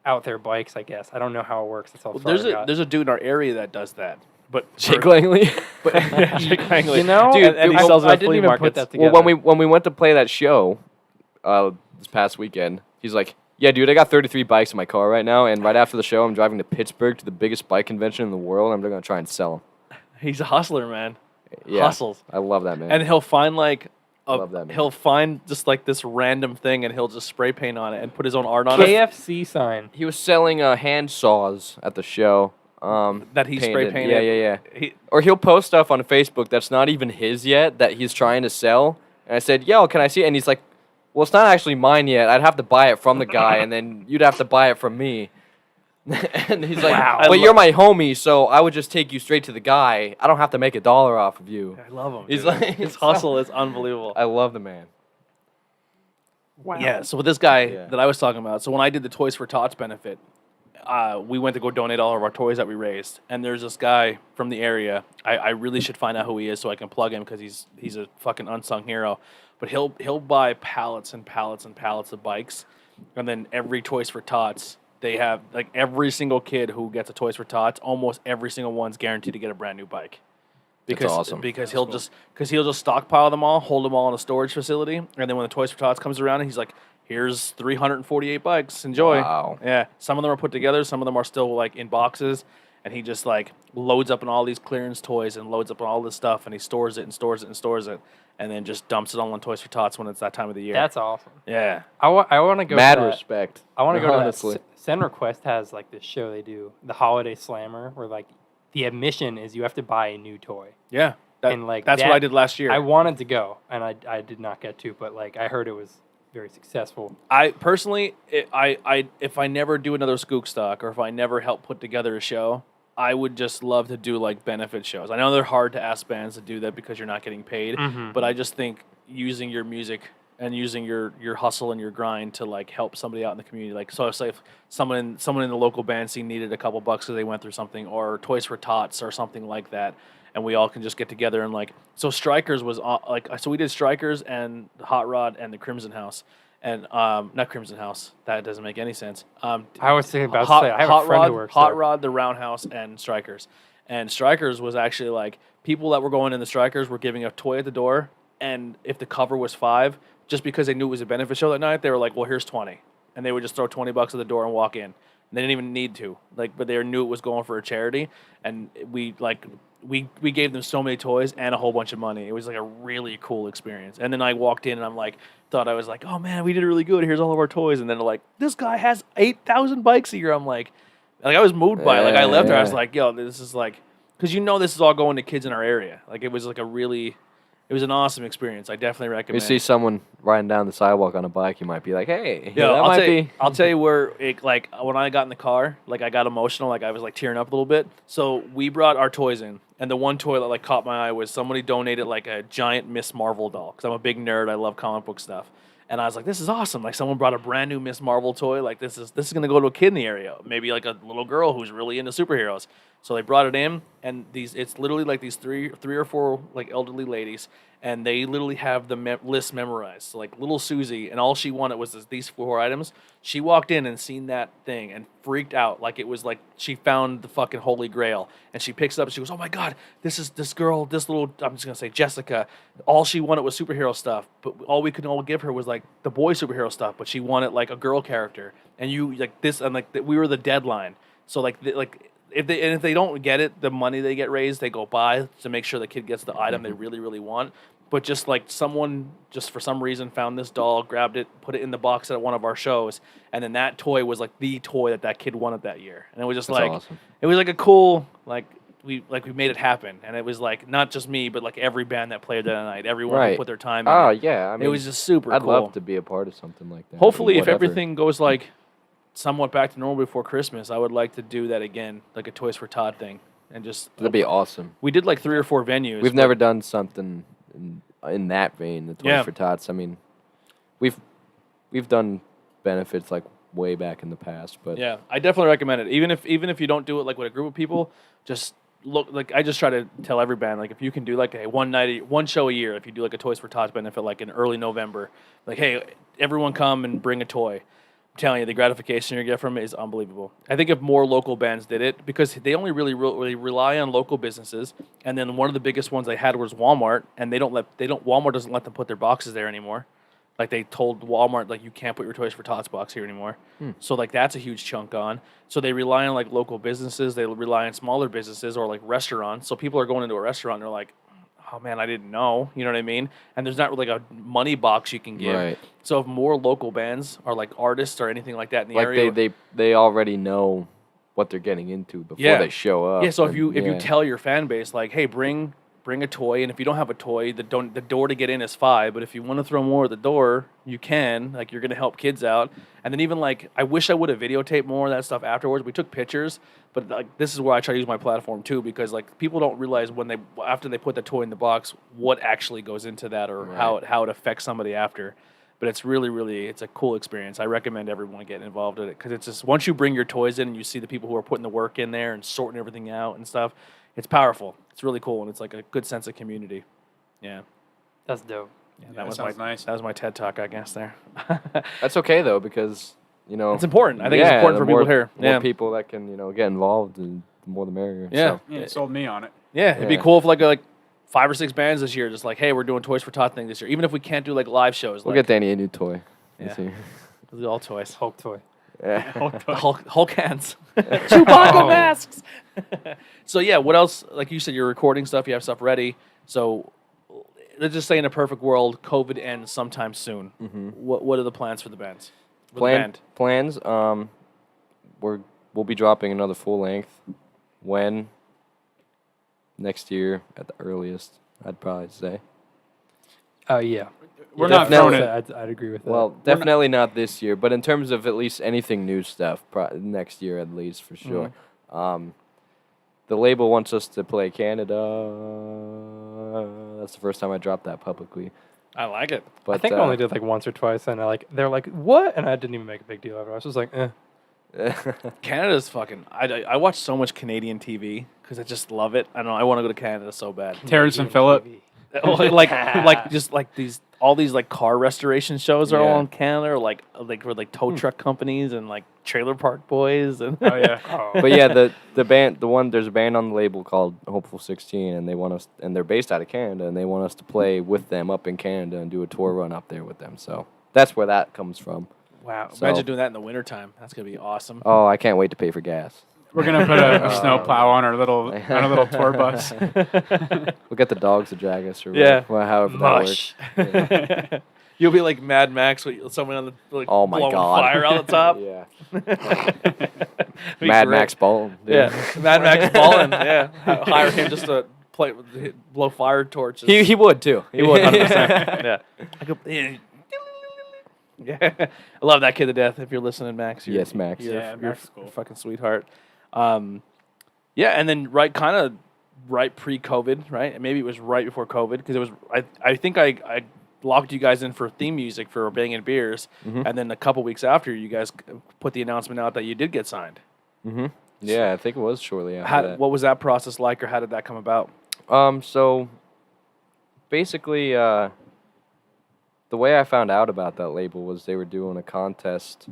out there bikes. I guess I don't know how it works. That's all. Well, there's a dude in our area that does that. But Jake Langley. yeah, Jake Langley. You know, Dude, and he sells it I at didn't flea even put markets. that together. Well, when we went to play that show this past weekend, he's like, "Yeah, dude, I got 33 bikes in my car right now, and right after the show, I'm driving to Pittsburgh to the biggest bike convention in the world. And I'm going to try and sell them." He's a hustler, man. Yeah, Hustles. I love that, man. And he'll find like Love that, man. he'll find just like this random thing and he'll just spray paint on it and put his own art on it KFC sign. He was selling hand saws at the show. that he spray painted. Yeah. He, Or he'll post stuff on Facebook that's not even his yet that he's trying to sell. And I said, "Yo, can I see it?" And he's like, "Well, it's not actually mine yet. I'd have to buy it from the guy, and then you'd have to buy it from me." And he's like, Wow. "But you're my homie, so I would just take you straight to the guy. I don't have to make $1 off of you." I love him. He's dude. like- his hustle is unbelievable. I love the man. Wow. Yeah, so with this guy Yeah. that I was talking about, so when I did the Toys for Tots benefit, we went to go donate all of our toys that we raised, and there's this guy from the area. I really should find out who he is so I can plug him because he's a fucking unsung hero. But he'll buy pallets and pallets and pallets of bikes, and then every Toys for Tots, they have like every single kid who gets a Toys for Tots, almost every single one's guaranteed to get a brand new bike. Because, awesome. Because he'll just stockpile them all, hold them all in a storage facility, and then when the Toys for Tots comes around, he's like, "Here's 348 bikes. Enjoy." Wow. Yeah. Some of them are put together. Some of them are still like in boxes, and he just like loads up on all these clearance toys and loads up on all this stuff, and he stores it and stores it and stores it, and then just dumps it all on Toys for Tots when it's that time of the year. That's awesome. yeah. I want to go. Mad to that. respect. I want to go honestly. to that. CenterQuest has like this show they do, the Holiday Slammer, where like the admission is you have to buy a new toy. Yeah. And, like, that's that- what I did last year. I wanted to go, and I did not get to, but like I heard it was very successful. I personally, if I never do another Skook Stock or if I never help put together a show, I would just love to do like benefit shows. I know they're hard to ask bands to do that because you're not getting paid, but I just think using your music and using your hustle and your grind to like help somebody out in the community. Like, so say if someone in the local band scene needed a couple bucks because they went through something, or Toys for Tots or something like that, and we all can just get together and like, so Strikers was so we did Strikers and Hot Rod and the Crimson House, and not Crimson House, that doesn't make any sense. I was thinking about Hot, to say I have Hot a friend Rod, who works Hot there. Rod, the Roundhouse, and Strikers. And Strikers was actually like people that were going in the Strikers were giving a toy at the door, and if the cover was $5, just because they knew it was a benefit show that night, they were like, "Well, here's 20," and they would just throw $20 at the door and walk in. And they didn't even need to, like, but they knew it was going for a charity, and we gave them so many toys and a whole bunch of money. It was like a really cool experience. And then I walked in and I was like, "Oh man, we did really good. Here's all of our toys." And then they're like, "This guy has 8,000 bikes a year." I'm like I was moved by it. Like I left there, I was like, "Yo, this is like," because this is all going to kids in our area. Like it was like it was an awesome experience. I definitely You recommend. see someone riding down the sidewalk on a bike, you might be like, "Hey, Yeah, that might be." I'll tell you where like when I got in the car, like I got emotional, like I was like tearing up a little bit. So we brought our toys in, and the one toy that like caught my eye was somebody donated like a giant Miss Marvel doll, because I'm a big nerd. I love comic book stuff. And I was like, "This is awesome!" Like someone brought a brand new Miss Marvel toy. Like this is gonna go to a kid in the area, maybe like a little girl who's really into superheroes. So they brought it in, and it's literally like these three or four like elderly ladies, and they literally have the list memorized. So like little Susie, and all she wanted was these 4 items. She walked in and seen that thing and freaked out, like it was like she found the fucking holy grail. And she picks it up and she goes, "Oh my god, this is this girl, this little," I'm just gonna say Jessica. All she wanted was superhero stuff, but all we could all give her was like the boy superhero stuff. But she wanted like a girl character, and you like this, and like we were the deadline. So like if they don't get it, the money they get raised, they go buy to make sure the kid gets the item they really, really want. But just like someone just for some reason found this doll, grabbed it, put it in the box at one of our shows, and then that toy was like the toy that kid wanted that year. And it was just That's like awesome. It was like a cool we made it happen. And it was like not just me, but like every band that played that night, everyone who Right. put their time in. Oh it. yeah, I mean, It was just super I'd cool. love to be a part of something like that. Hopefully, if Whatever. everything goes like somewhat back to normal before Christmas, I would like to do that again, like a Toys for Todd thing, and just That'd be awesome. we did like 3 or 4 venues. We've but- never done something in that vein, the Toys Yeah. for Tots. I mean, we've done benefits like way back in the past. But Yeah, I definitely recommend it. Even if you don't do it like with a group of people, just look. Like I just try to tell every band, like if you can do like a one show a year, if you do like a Toys for Tots benefit like in early November, like hey, everyone come and bring a toy. I'm telling you, the gratification you get from it is unbelievable. I think if more local bands did it, because they only really rely on local businesses, and then one of the biggest ones they had was Walmart, and Walmart doesn't let them put their boxes there anymore. Like they told Walmart, like you can't put your Toys for Tots box here anymore. So like that's a huge chunk gone. So they rely on like local businesses. They rely on smaller businesses or like restaurants. So people are going into a restaurant and they're like, oh man, I didn't know. You know what I mean? And there's not really like a money box you can give. Right. So if more local bands or like artists or anything like that in the like area, they already know what they're getting into before Yeah. they show up. yeah. So if and- you tell your fan base like, hey, bring a toy, and if you don't have a toy, the door to get in is $5. But if you want to throw more at the door, you can. Like you're gonna help kids out, and then even like I wish I would have videotaped more of that stuff afterwards. We took pictures, but like this is where I try to use my platform too, because like people don't realize after they put the toy in the box what actually goes into that or how it affects somebody after. But it's really it's a cool experience. I recommend everyone get involved in it because it's just once you bring your toys in and you see the people who are putting the work in there and sorting everything out and stuff, it's powerful. It's really cool, and it's like a good sense of community. Yeah. That's dope. Yeah, that sounds nice. That was my TED talk, I guess. There. That's okay though, because It's important. I think it's important the for people more, to hear. More Yeah. people that can get involved, and the more the merrier. Yeah. So. Yeah, it sold me on it. Yeah, it'd be Yeah. cool if like 5 or 6 bands this year, just like, hey, we're doing Toys for Tot thing this year. Even if we can't do like live shows, We'll like get Danny a new toy. this Yeah. year. we'll do all toys. Hulk toy. Yeah. The Hulk hands. Chewbacca masks. So yeah, what else? Like you said, you're recording stuff. You have stuff ready. So let's just say in a perfect world, COVID ends sometime soon. What are the plans for the bands? For the band? Plans. We'll be dropping another full length. When? Next year at the earliest, I'd probably say. Oh yeah. We're not Definitely. throwing it. I'd agree with that. Well, definitely not this year, but in terms of at least anything new stuff, next year at least for sure. The label wants us to play Canada. That's the first time I dropped that publicly. I like it. But I think I only did like once or twice, and they're like, "What?" And I didn't even make a big deal of it. I was just like, "Eh." Canada's fucking. I watch so much Canadian TV because I just love it. I don't know. I want to go to Canada so bad. Terrence and Phillip. like just like all these like car restoration shows are all Yeah. in Canada, or like with tow truck companies and like trailer park boys and Oh yeah. But yeah, the band, there's a band on the label called Hopeful 16, and they want us, and they're based out of Canada, and they want us to play with them up in Canada and do a tour run up there with them. So that's where that comes from. wow, So- imagine doing that in the wintertime. That's gonna be awesome. Oh, I can't wait to pay for gas. We're gonna put a snow plow on our little tour bus. We'll get the dogs to drag us, or Yeah. however that works. Mush. You'll be like Mad Max with someone on the like Oh my blowing God. fire out the top. Yeah. Be Mad great. Max Baldwin. dude. Yeah, Mad Max Ballin. Yeah, hire him just to blow fire torches. He would too. He would 100%. Yeah. I could, yeah. I love that kid to death. If you're listening, Max. You're, Yes, Max. You're, Yeah, you're Max is cool. a fucking sweetheart. Yeah, and then kind of right pre-COVID, right? And maybe it was right before COVID because it was. I think I locked you guys in for theme music for Bangin' Beers, and then a couple weeks after, you guys put the announcement out that you did get signed. Yeah, I think it was shortly after that. What was that process like, or how did that come about? So basically, the way I found out about that label was they were doing a contest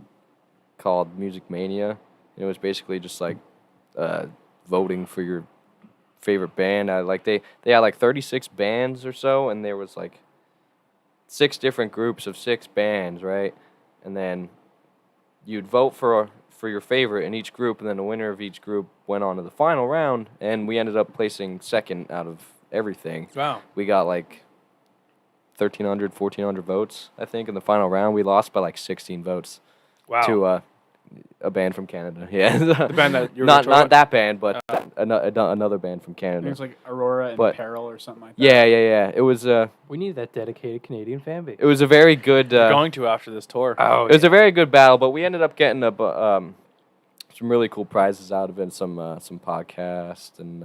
called Music Mania. It was basically just like voting for your favorite band. They had like 36 bands or so, and there was like 6 different groups of 6 bands, right? And then you'd vote for your favorite in each group, and then the winner of each group went on to the final round, and we ended up placing second out of everything. Wow. We got like 1,300, 1,400 votes, I think, in the final round. We lost by like 16 votes Wow. to a band from Canada. Yeah, the band that you're not that band, but another band from I think Canada. it's like Aurora and But- Peril or something like that. Yeah. It was We need that dedicated Canadian fan base. it was a very good. You're going to after this tour. Oh, It was a very good battle, but we ended up getting some really cool prizes out of it, some podcast and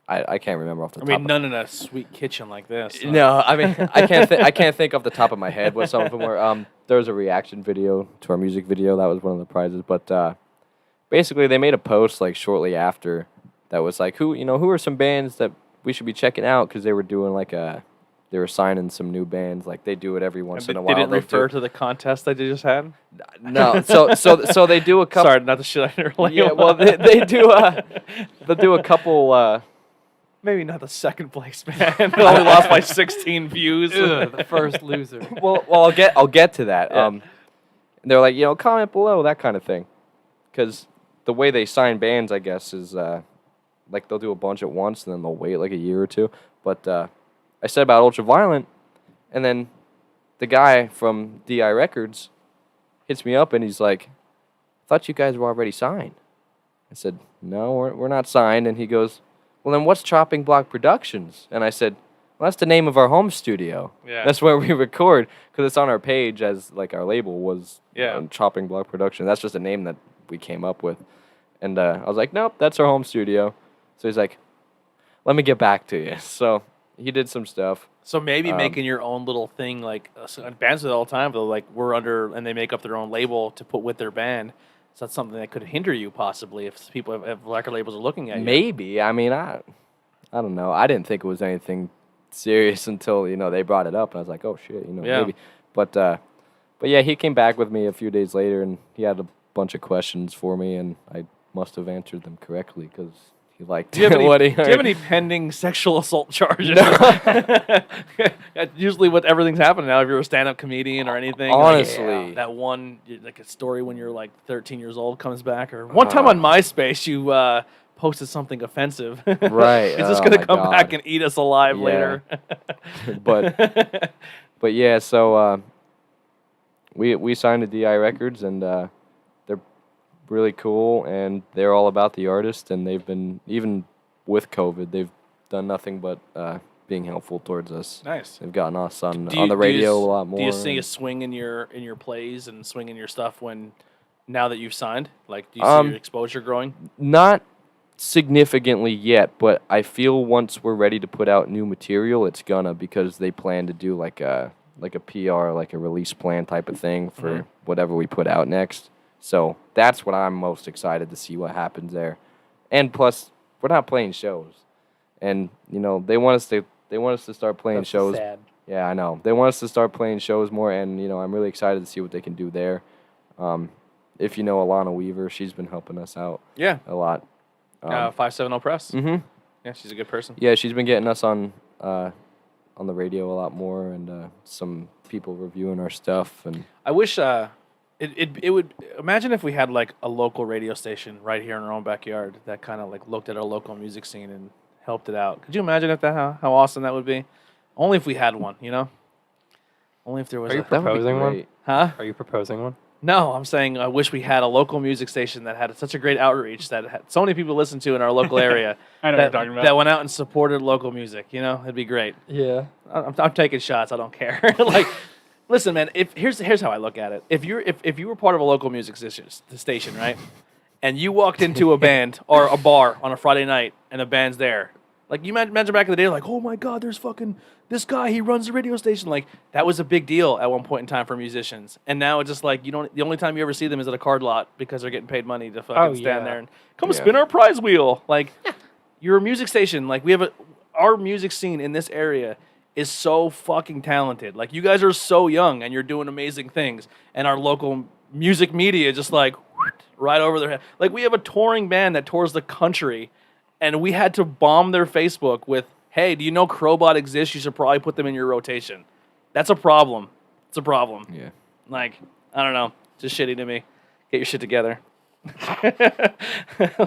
I can't remember off the I top. mean, none in a sweet kitchen like this. huh? No, I mean I can't think off the top of my head what some of them were. There was a reaction video to our music video that was one of the prizes, but basically they made a post like shortly after that was like who are some bands that we should be checking out because they were doing like they were signing some new bands like they do it every once in a while. Did it They'll refer do- to the contest that you just had? No, so they do a couple. Sorry, not the shit on your label. Yeah, well they do they'll do a couple. Maybe not the second place, man. They only lost by 16 views. Ugh, the first loser. Well, I'll get to that. Yeah. They're like, comment below, that kind of thing, because the way they sign bands, I guess, is like they'll do a bunch at once and then they'll wait like a year or two. But I said about UltraViolent, and then the guy from DI Records hits me up and he's like, "I thought you guys were already signed." I said, "No, we're not signed." And he goes, "Well, then what's Chopping Block Productions?" And I said, "Well, that's the name of our home studio. Yeah. That's where we record, because it's on our page as, like, our label was Chopping Block Productions. That's just a name that we came up with." And I was like, "Nope, that's our home studio." So he's like, "Let me get back to you." So he did some stuff. So maybe making your own little thing, like bands do it all the time. They'll like and they make up their own label to put with their band. So that's something that could hinder you possibly if if record labels are looking at you. Maybe. I mean, I don't know. I didn't think it was anything serious until they brought it up, and I was like, "Oh shit," Yeah. maybe. But yeah, he came back with me a few days later, and he had a bunch of questions for me, and I must have answered them correctly because he liked Do you have any, what he do you heard. have any pending sexual assault charges? That's usually what everything's happening now. If you're a stand-up comedian or anything, Honestly. like, that one like a story when you're like 13 years old comes back, or one time on MySpace you posted something offensive. Right. It's just Oh gonna my come back God. and eat us alive Yeah. later. But yeah, so we signed to DI Records, and they're really cool, and they're all about the artist, and they've been, even with COVID, they've done nothing but being helpful towards us. Nice. They've gotten us on Do you- the do you radio s- a lot more. Do you see a and- swing in your plays and swing in your stuff now that you've signed? Like, do you see your exposure growing? Not significantly yet, but I feel once we're ready to put out new material, it's gonna, because they plan to do like a PR, like a release plan type of thing for whatever we put out next. So that's what I'm most excited to see what happens there. And plus, we're not playing shows, and they want us to start playing That's shows. sad. Yeah, I know. They want us to start playing shows more, and I'm really excited to see what they can do there. If you know Alana Weaver, she's been helping us out Yeah. a lot. 570 Press. Mm-hmm. Yeah, she's a good person. Yeah, she's been getting us on the radio a lot more, and some people reviewing our stuff. And I wish it would, imagine if we had like a local radio station right here in our own backyard that kind of like looked at our local music scene and helped it out. Could you imagine if how awesome that would be? Only if we had one, Only if there was Are you a that would be proposing one? great. huh? Are you proposing one? No, I'm saying I wish we had a local music station that had such a great outreach that had so many people listen to in our local area. I know what you're talking about. That went out and supported local music. It'd be great. Yeah. I'm taking shots. I don't care. Like, listen, man. Here's how I look at it. If you were part of a local music station, right, and you walked into a band or a bar on a Friday night and a band's there, like you imagine back in the day, like, oh my God, there's fucking this guy. He runs the radio station. Like, that was a big deal at one point in time for musicians. And now it's just like the only time you ever see them is at a card lot because they're getting paid money to fucking stand there and come spin our prize wheel. Like, you're a music station. Like, we have our music scene in this area is so fucking talented. Like, you guys are so young and you're doing amazing things. And our local music media just like right over their head. Like, we have a touring band that tours the country, and we had to bomb their Facebook with, "Hey, do you know Crowbot exists? You should probably put them in your rotation." That's a problem. It's a problem. Yeah. Like, I don't know. Just shitty to me. Get your shit together.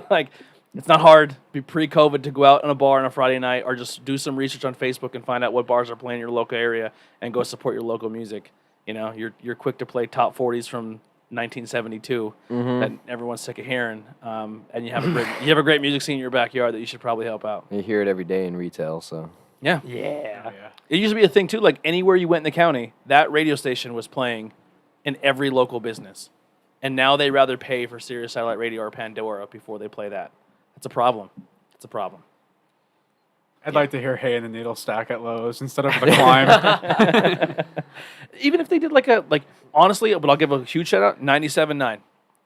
Like, it's not hard, be pre-COVID, to go out in a bar on a Friday night or just do some research on Facebook and find out what bars are playing in your local area and go support your local music. You're quick to play top 40s from 1972 that everyone's sick of hearing, and you have a great music scene in your backyard that you should probably help out. You hear it every day in retail, so. Yeah. Yeah. It used to be a thing too. Like, anywhere you went in the county, that radio station was playing in every local business, and now they rather pay for Sirius Satellite Radio or Pandora before they play that. It's a problem. It's a problem. I'd like to hear "Hay in the Needle Stack" at Lowe's instead of the climb. Even if they did honestly, but I'll give a huge shout out. 97.9.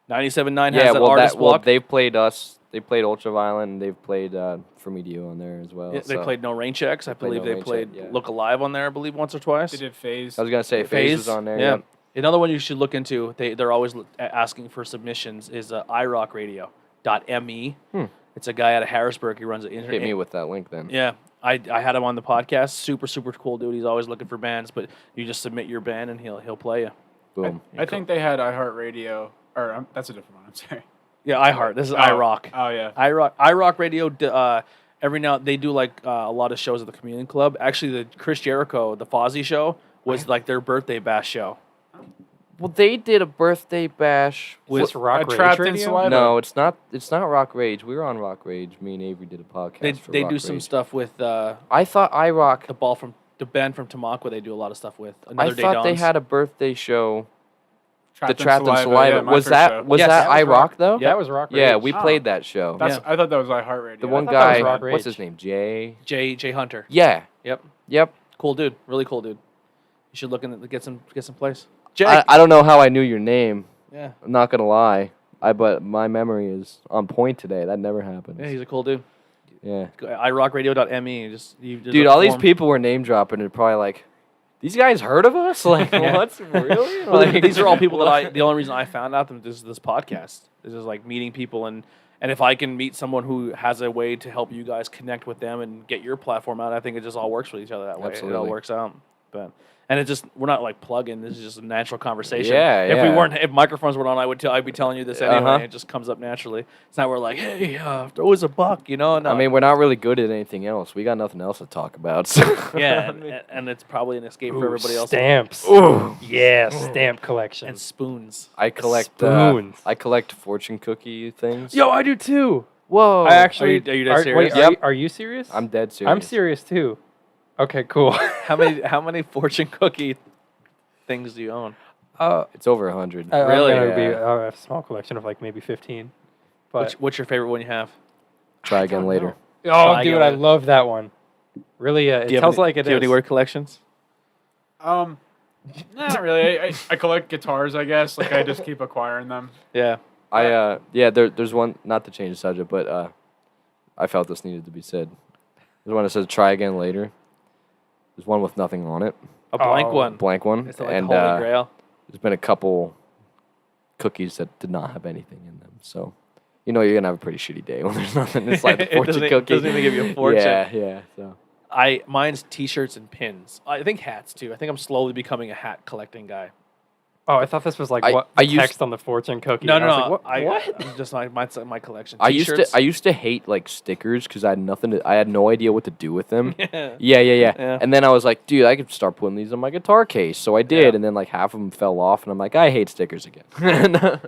97.9 has Yeah, that well, artist block. they've played us. They played UltraViolent, and they've played From Me to You on there as well. Yeah, they so. played No Rain Checks. I believe No they Rain played Check, yeah. Look Alive on there. I believe once or twice. They did Phase. I was gonna say FaZe was on there. Yeah. Yeah. Another one you should look into. They're always asking for submissions. Is iRockRadio.me. It's a guy out of Harrisburg. He runs an internet. Hit me with that link then. Yeah, I had him on the podcast. Super cool dude. He's always looking for bands, but you just submit your band and he'll play you. Boom. I think they had iHeartRadio, or that's a different one. I'm sorry. Yeah, iHeart. This is iRock. Oh yeah. iRock Radio. Every now they do a lot of shows at the Communion Club. Actually, the Chris Jericho, the Fozzy show was like their birthday bash show. Well, they did a birthday bash. With Rock Rage Trapped in Radio? Saliva. No, it's not. It's not Rock Rage. We were on Rock Rage. Me and Avery did a podcast. They for do Rock some Rage. stuff with I thought iRock. the band from Tamaqua. They do a lot of stuff with. I Another Day thought they Dawns. had a birthday show. Trapped The Trapped in Saliva. yeah, my was first that show. was Yes, that that was iRock though? That was Rock Rage. Yeah, we Oh. played that show. I thought that was iHeartRadio. The one thought that was guy. Rock What's Rage. his name? Jay. Jay Hunter. Yeah. Yep. Yep. Cool dude. Really cool dude. You should look in get some place. Jay. I don't know how I knew your name. Yeah. I'm not gonna lie. But my memory is on point today. That never happens. Yeah, he's a cool dude. Yeah. iRockRadio.me. There's Dude, a all these form. people were name dropping. They're probably like, these guys heard of us? Like, what's really? Well, Like, these are all people that the only reason I found out them is this podcast. This is like meeting people and if I can meet someone who has a way to help you guys connect with them and get your platform out, I think it just all works with each other that way. It all Absolutely. works out. But and it just we're not like plug-in. This is just a natural conversation. Yeah, If microphones weren't on, I'd be telling you this anyway. Uh-huh. It just comes up naturally. It's not we're like, hey, throw us a buck, No. I mean, we're not really good at anything else. We got nothing else to talk about. So. yeah, and it's probably an escape for everybody else. Stamps. Ooh. Yeah, stamp collection. And spoons. I collect Spoons. I collect fortune cookie things. Yo, I do too. Whoa! I actually. Are you dead serious? Wait, Yep. are you serious? I'm dead serious. I'm serious too. Okay, cool. How many fortune cookie things do you own? It's over 100. Really? It would be Yeah. a small collection of like maybe 15. But What's your favorite one you have? Try again later. oh, I dude, get I it. love that one. Really, it Do you have tells any- like it Do you have any is. word collections? Not really. I collect guitars, I guess. Like I just keep acquiring them. Yeah. There's one, not to change the subject, but I felt this needed to be said. There's one that says try again later. There's one with nothing on it, A blank Oh. one. blank one, It's like and the Holy Grail. there's been a couple cookies that did not have anything in them. So, you're gonna have a pretty shitty day when there's nothing inside the It fortune doesn't- cookie. doesn't even give you a fortune. Yeah. So Mine's t-shirts and pins. I think hats too. I think I'm slowly becoming a hat collecting guy. Oh, I thought this was like I what used- the text on the fortune cookie. No, and no, I was no. like, what? I'm just my collection. I T-shirts. used to hate like stickers because I had nothing. I had no idea what to do with them. Yeah. Yeah. And then I was like, dude, I could start putting these on my guitar case. So I did, Yeah. and then like half of them fell off, and I'm like, I hate stickers again.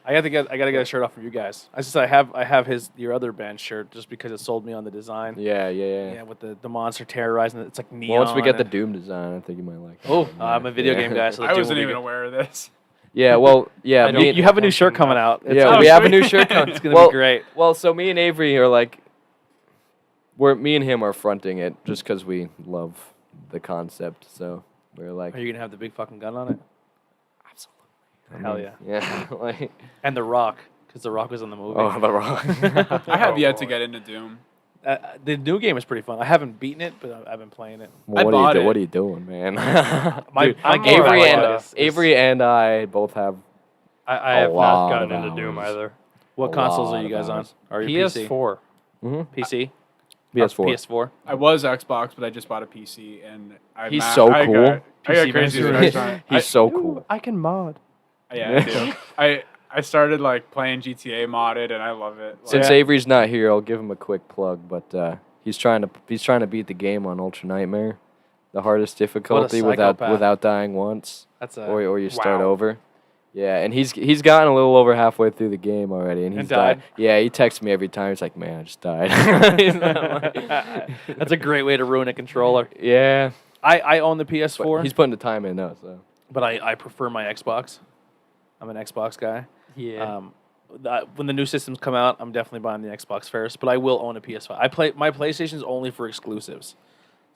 I gotta get a shirt off from you guys. I have your other band shirt just because it sold me on the design. yeah. Yeah, with the monster terrorizing it. It's like neon. Once we get the and- Doom design, I think you might like it. Oh, I'm a video Yeah. game guy, so the I Doom wasn't will be even good. aware of this. Yeah, well, yeah. I don't- me and- You have a new shirt coming out. yeah, Oh, we have a sweet. new shirt coming. It's gonna Well, be great. Well, so me and Avery are like, me and him are fronting it just because we love the concept. So we're like, Are you gonna have the big fucking gun on it? Hell yeah. yeah, like, And The Rock, because The Rock was in the movie. oh, the rock. I have Oh, yet to boy. get into Doom. The new game is pretty fun. I haven't beaten it, but I've been playing it. I bought it. What are you doing, man? My Dude, game more Avery like and a- Avery and I both have. I A have lot not of gotten into Doom hours. either. What A consoles lot are you of guys on? hours. Or your PC? PS4. Mm-hmm. PC? PS4. PS4. I was Xbox, but I just bought a PC, and He's so I cool. got PC crazy man. with it. He's so cool. I can mod. Yeah, I do. I started like playing GTA modded, and I love it. Like, Since Yeah. Avery's not here, I'll give him a quick plug. But he's trying to beat the game on Ultra Nightmare, the hardest difficulty psychopath. without dying once, That's a or you start Wow. over. Yeah, and he's gotten a little over halfway through the game already, and he's And died? Yeah, he texts me every time. He's like, "Man, I just died." He's not like- That's a great way to ruin a controller. yeah, I own the but PS4, he's putting the time in though. So but I prefer my Xbox. I'm an Xbox guy. Yeah. when the new systems come out, I'm definitely buying the Xbox first. But I will own a PS5. My PlayStation is only for exclusives.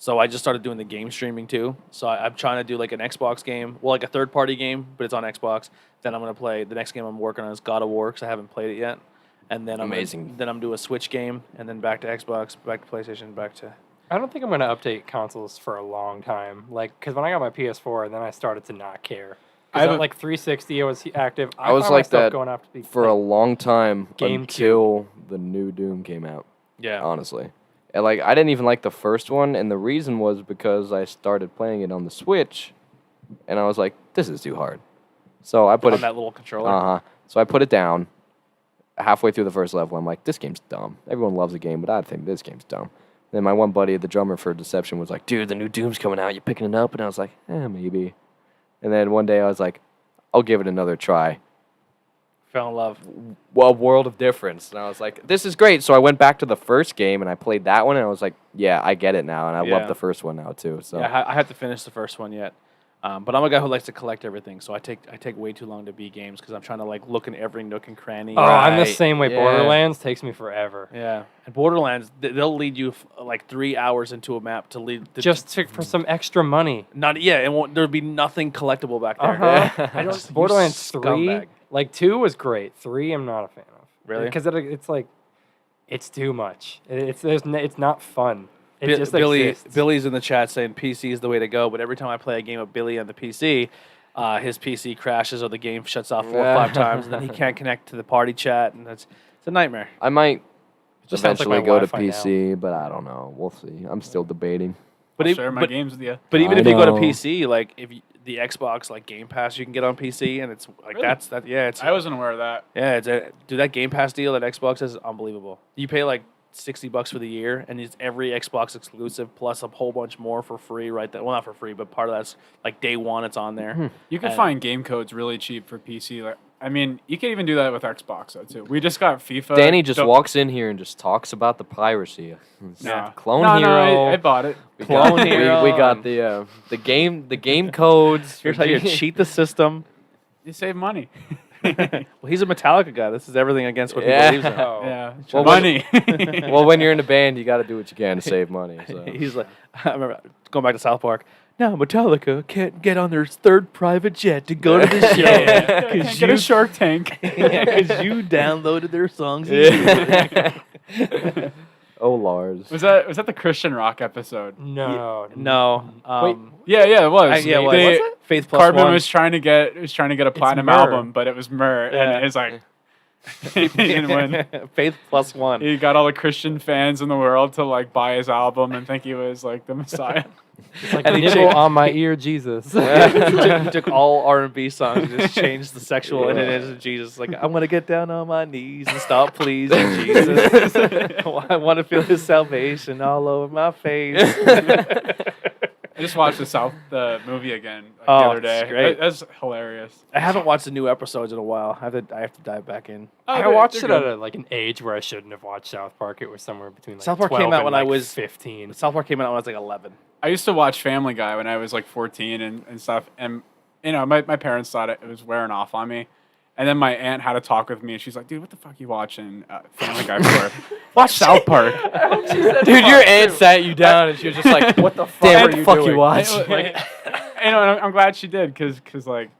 So I just started doing the game streaming too. So I'm trying to do like an Xbox game, well, like a third-party game, but it's on Xbox. Then I'm gonna play the next game I'm working on is God of War because I haven't played it yet. And then Amazing. Then I'm doing a Switch game, and then back to Xbox, back to PlayStation, back to. I don't think I'm gonna update consoles for a long time. Like, because when I got my PS4, and then I started to not care. I have a- Like 360, I was active. I was found like myself that going off to be for a long time GameCube. until the new Doom came out. Yeah. Honestly, and like I didn't even like the first one, and the reason was because I started playing it on the Switch, and I was like, this is too hard. So I put On it. that little controller. So I put it down. Halfway through the first level, I'm like, this game's dumb. Everyone loves the game, but I think this game's dumb. Then my one buddy, the drummer for Deception, was like, dude, the new Doom's coming out. You picking it up? And I was like, maybe. And then one day I was like, I'll give it another try. Fell in love. Well, world of difference. And I was like, this is great. So I went back to the first game and I played that one, and I was like, yeah, I get it now. And I Yeah. love the first one now, too. So Yeah, I have to finish the first one yet. But I'm a guy who likes to collect everything, so I take way too long to beat games because I'm trying to like look in every nook and cranny. Oh, I'm the Right, same way. yeah. Borderlands takes me forever. Yeah, and Borderlands, they'll lead you like 3 hours into a map to lead For some extra money. not it won't. There'll be nothing collectible back there. Uh-huh. I Just- don't. Borderlands you 3, scumbag. like 2 was great. 3, I'm not a fan of. Really? Because it's like, it's too much. It's not fun. It Bi- just Billy, exists. Billy's in the chat saying PC is the way to go, but every time I play a game of Billy on the PC, his PC crashes or the game shuts off 4 or 5 times, and then he can't connect to the party chat, and it's a nightmare. I might just sounds like eventually my go to Wi-Fi PC, but I don't know. We'll see. I'm still debating. But I'll if- share my but- games with you. But even I if you go to know. PC, like if you, the Xbox like Game Pass, you can get on PC, and it's like Really? it's I wasn't aware of that. dude, that Game Pass deal that Xbox has is unbelievable. You pay like $60 for the year, and it's every Xbox exclusive plus a whole bunch more for free. Right there, well, not for free, but part of that's like day one. It's on there. You can And- find game codes really cheap for PC. Like, I mean, you can even do that with Xbox though too. We just got FIFA. Danny just Don't- walks in here and just talks about the piracy. Nah. Clone no, Hero. No, I bought it. We Clone got, Hero we got and- the game codes. Here's how you cheat the system. You save money. Well, he's a Metallica guy. This is everything against what Yeah. he believes in. Oh. Yeah, Well, money. Well, when you're in a band, you got to do what you can to save money. So. He's like, I remember going back to South Park. Now Metallica can't get on their third private jet to go to the show Can't because get a Shark Tank. you downloaded their songs. Oh, Lars. Was that the Christian rock episode? No. No. Yeah, it was. Yeah, what They- was it? Faith Plus Cartman One. was trying to get a platinum Myrrh. album, but it was Myrrh, Yeah. and it's like he didn't win. Faith Plus One. He got all the Christian fans in the world to like buy his album and think he was like the Messiah. It's like And he nibble changed- on my ear, Jesus. he took all R&B songs and just changed the sexual in it into Jesus. Like, I'm going to get down on my knees and stop pleasing Jesus. I want to feel his salvation all over my face. I just watched the movie again the Oh, other day. it's great. That's hilarious. I haven't watched the new episodes in a while. I have to dive back in. I they're- watched they're it at good. like an age where I shouldn't have watched South Park. It was somewhere between like South Park 12 came out and, when I like, was 15. South Park came out when I was like 11. I used to watch Family Guy when I was like 14 and stuff, and you know my parents thought it was wearing off on me, and then my aunt had a talk with me, and she's like, "Dude, what the fuck are you watching Family Guy for? Watch South Park." Dude, your aunt sat you down and she was just like, "What the fuck? Damn, What the fuck you watch?" Like, you know, and I'm glad she did because like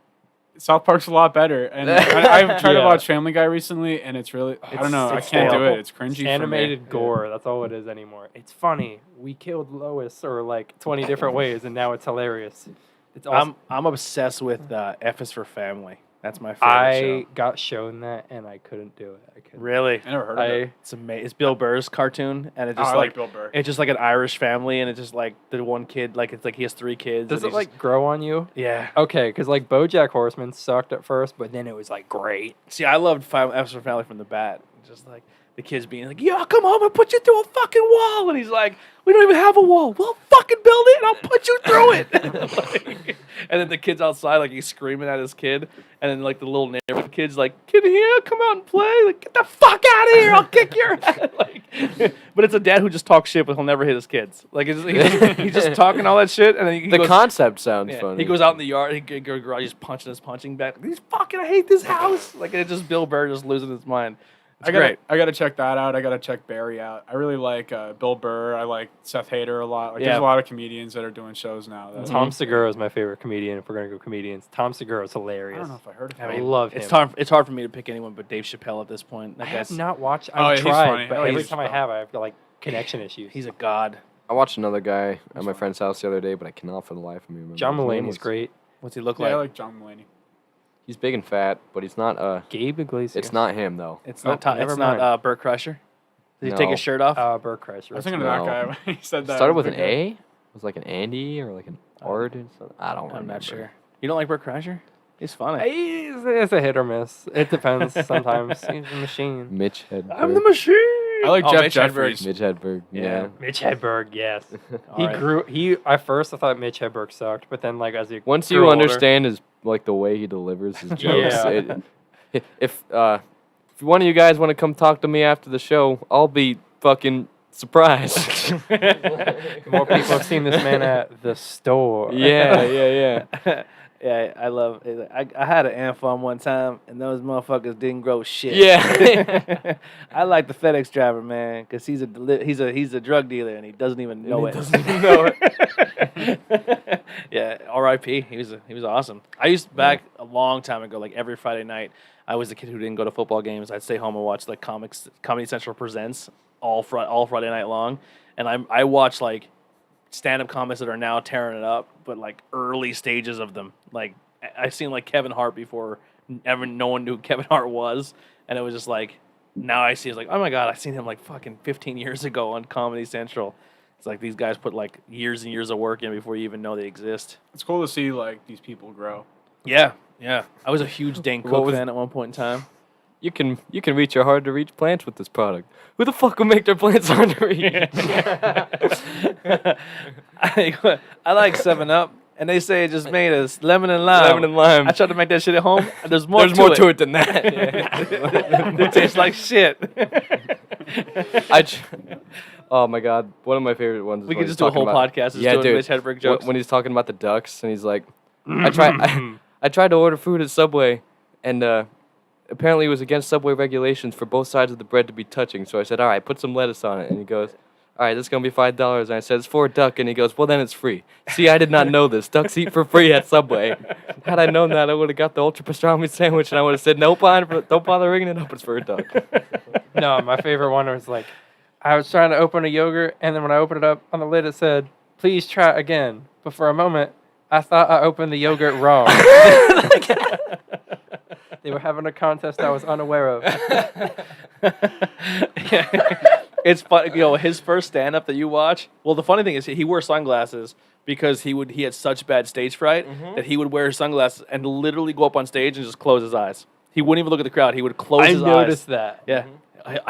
South Park's a lot better, and I've tried to Yeah. watch Family Guy recently, and it's really I don't know, I it's can't do terrible. it. It's cringy. Animated for me. gore. That's all it is anymore. It's funny. We killed Lois or like 20 different ways, and now it's hilarious. It's awesome. I'm obsessed with F is for Family. That's my favorite I show. got shown that and I couldn't do it. I couldn't. Really? I never heard of it. It's amazing. It's Bill Burr's cartoon, and it's Oh, just I like like Bill Burr. it's just like an Irish family, and it's just like the one kid, like it's like he has 3 kids. Does and it like grow on you? yeah. Okay, because like BoJack Horseman sucked at first, but then it was like great. See, I loved F is for Family from the bat. Just like the kids being like, "Yeah, come home and put you through a fucking wall," and he's like, "We don't even have a wall. We'll fucking build it, and I'll put you through it." Like, and then the kids outside, like he's screaming at his kid, and then like the little neighborhood kids, like, "Kid here, come out and play!" Like, "Get the fuck out of here! I'll kick your head!" Like, But it's a dad who just talks shit, but he'll never hit his kids. Like he's just talking all that shit, and then he The goes, concept sounds yeah, funny. he goes out in the yard, he's punching his punching bag. He's fucking, I hate this house. Like it's just Bill Burr just losing his mind. It's great. I gotta check that out. I gotta check Barry out. I really like Bill Burr. I like Seth Hader a lot. Like, Yeah. there's a lot of comedians that are doing shows now. That's Tom Segura is my favorite comedian. If we're gonna go comedians, Tom Segura is I hilarious. don't know if I heard of I him. love him. It's hard for me to pick anyone but Dave Chappelle at this point. That I have guy's, not watched. Oh, yeah, I've he's tried, funny. but I like every Dave time I Chappelle. have, I have like connection issues. he's a god. I watched another guy at my friend's house the other day, but I cannot for the life of me remember. John his name. Mulaney's great. What's he look Yeah, like? I like John Mulaney. He's big and fat, but he's not. Gabe Iglesias. It's not him though. It's Oh, not Tom, never it's not mind. Burt Kreischer. Did he No. take his shirt off? Burt Kreischer. I was thinking of No. that guy when he said that. Started with an Okay. A. It was like an Andy or like an Art or something. I don't remember. I'm not sure. You don't like Burt Kreischer? He's funny. It's a hit or miss. It depends. Sometimes he's a machine. Mitch Hedberg. I'm the machine. I like Oh, Jeff Mitch Jeffries. Mitch Hedberg. Yeah. Mitch Hedberg, yes. All right. At first I thought Mitch Hedberg sucked, but then like as he Once grew you older- understand his like the way he delivers his jokes, Yeah. if one of you guys want to come talk to me after the show, I'll be fucking surprised. more people have seen this man at the store. yeah. Yeah, I love it. I had an ant farm one time, and those motherfuckers didn't grow shit. Yeah. I like the FedEx driver, man, because he's a drug dealer, and he doesn't even know it. Yeah, R.I.P. He was awesome. I used back a long time ago, like every Friday night. I was the kid who didn't go to football games. I'd stay home and watch like Comedy Central Presents all Friday night long, and I watch like stand-up comics that are now tearing it up, but like early stages of them. Like I've seen like Kevin Hart before no one knew who Kevin Hart was, and it was just like now I see it's like, oh my god, I seen him like fucking 15 years ago on Comedy Central. It's like these guys put like years and years of work in before you even know they exist. It's cool to see like these people grow. Yeah. I was a huge Dane What Cook was- fan at one point in time. You can reach your hard to reach plants with this product. Who the fuck will make their plants hard to reach? I like 7-Up, and they say it just made us lemon and lime. Lemon and lime. I tried to make that shit at home. And there's more to it than that. It tastes like shit. Oh my god, one of my favorite ones. Is We when could he's just do a talking whole about- podcast just yeah, doing dude. Mitch Hedberg jokes. When he's talking about the ducks, and he's like, I tried to order food at Subway, and apparently it was against Subway regulations for both sides of the bread to be touching. So I said, all right, put some lettuce on it. And he goes, all right, this is going to be $5. And I said, it's for a duck. And he goes, well, then it's free. See, I did not know this. Ducks eat for free at Subway. Had I known that, I would have got the ultra pastrami sandwich, and I would have said, don't bother ringing it up. It's for a duck. No, my favorite one was like, I was trying to open a yogurt, and then when I opened it up on the lid, it said, please try again. But for a moment, I thought I opened the yogurt wrong. They were having a contest I was unaware of. It's fun, his first stand-up that you watch. Well, the funny thing is he wore sunglasses because he had such bad stage fright that he would wear his sunglasses and literally go up on stage and just close his eyes. He wouldn't even look at the crowd. He would close I his eyes. noticed that. Yeah.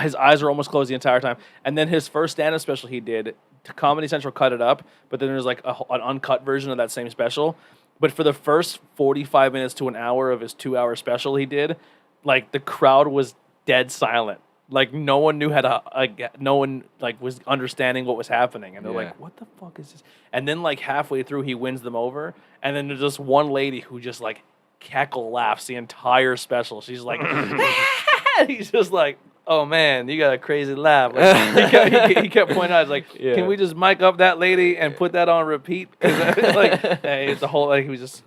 His eyes are almost closed the entire time. And then his first stand-up special he did, Comedy Central cut it up, but then there's like an uncut version of that same special. But for the first 45 minutes to an hour of his 2-hour special he did, like the crowd was dead silent. Like no one knew how to, no one like was understanding what was happening. And they're Yeah. like, what the fuck is this? And then like halfway through he wins them over. And then there's just one lady who just like cackle laughs the entire special. She's like, he's just like, oh man, you got a crazy laugh. Like, he kept pointing out, he's like, Yeah. can we just mic up that lady and put that on repeat? 'Cause like, it's a whole like he just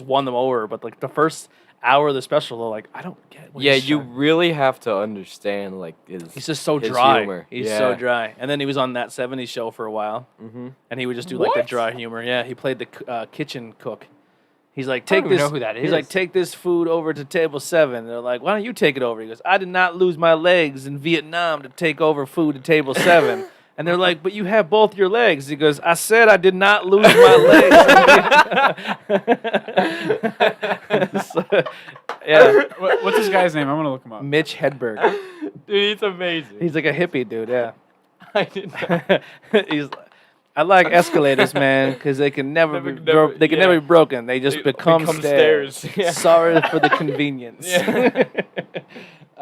won them over. But like the first hour of the special, they're like, I don't get. What Yeah, he's you trying-" really have to understand like He's just so his dry. humor. He's Yeah. so dry. And then he was on that '70s show for a while, and he would just do like the What? dry humor. Yeah, he played the kitchen cook. He's like, I take don't even this. know who that He's like, is. take this food over to table 7. They're like, why don't you take it over? He goes, I did not lose my legs in Vietnam to take over food at table 7. And they're like, but you have both your legs. He goes, I said I did not lose my legs. So, yeah, What's this guy's name? I'm gonna look him up. Mitch Hedberg. Dude, it's amazing. He's like a hippie dude. Yeah. I didn't He's. I like escalators, man, because they can never be yeah. never be broken. They just They become become stairs. stairs. Yeah. Sorry for the convenience. Yeah.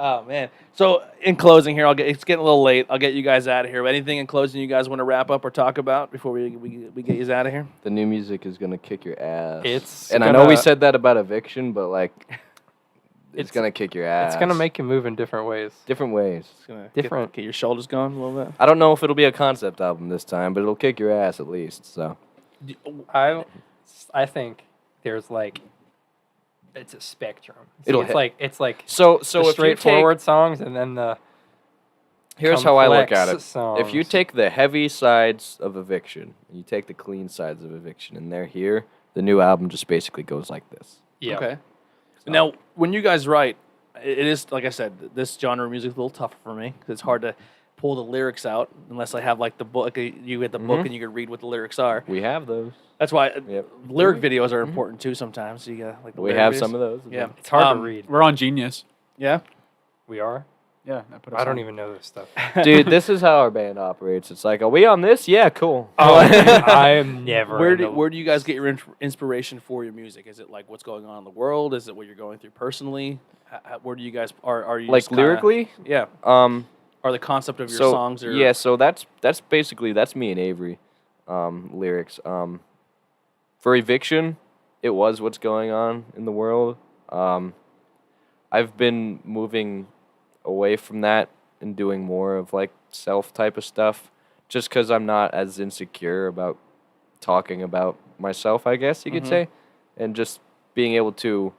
Oh man! So in closing here, it's getting a little late. I'll get you guys out of here. Anything in closing you guys want to wrap up or talk about before we get you out of here? The new music is gonna kick your ass. It's I know we gonna- said that about Eviction, but like, it's gonna kick your ass. It's gonna make you move in different ways. different ways. It's gonna Different. Get your shoulders going a little bit. I don't know if it'll be a concept album this time, but it'll kick your ass at least. So I think there's like it's a spectrum. See, It'll it's hit. like it's like so the if you take, straightforward songs and then the here's how I look at complex it. songs. If you take the heavy sides of Eviction, and you take the clean sides of Eviction, and they're here, the new album just basically goes like this. yeah. Okay. Now, when you guys write, it is like I said, this genre of music is a little tougher for me because it's hard to pull the lyrics out unless I have like the book. You get the book and you can read what the lyrics are. We have those. That's why Yep. lyric videos are important too. Sometimes so you got like the We lyric have videos. some of those. Yeah, It's hard to read. We're on Genius. Yeah. We are. Yeah, I don't even know this stuff. Dude, this is how our band operates. It's like, are we on this? Yeah, cool. Oh, I am never. Where do you guys get your inspiration for your music? Is it like what's going on in the world? Is it what you're going through personally? Where do you guys are you Like just kinda- lyrically? Yeah. Um, Or the concept of your so songs? Or yeah, so that's basically me and Avery, lyrics. For Eviction, it was what's going on in the world. I've been moving away from that and doing more of like self type of stuff, just because I'm not as insecure about talking about myself, I guess you could say, and just being able to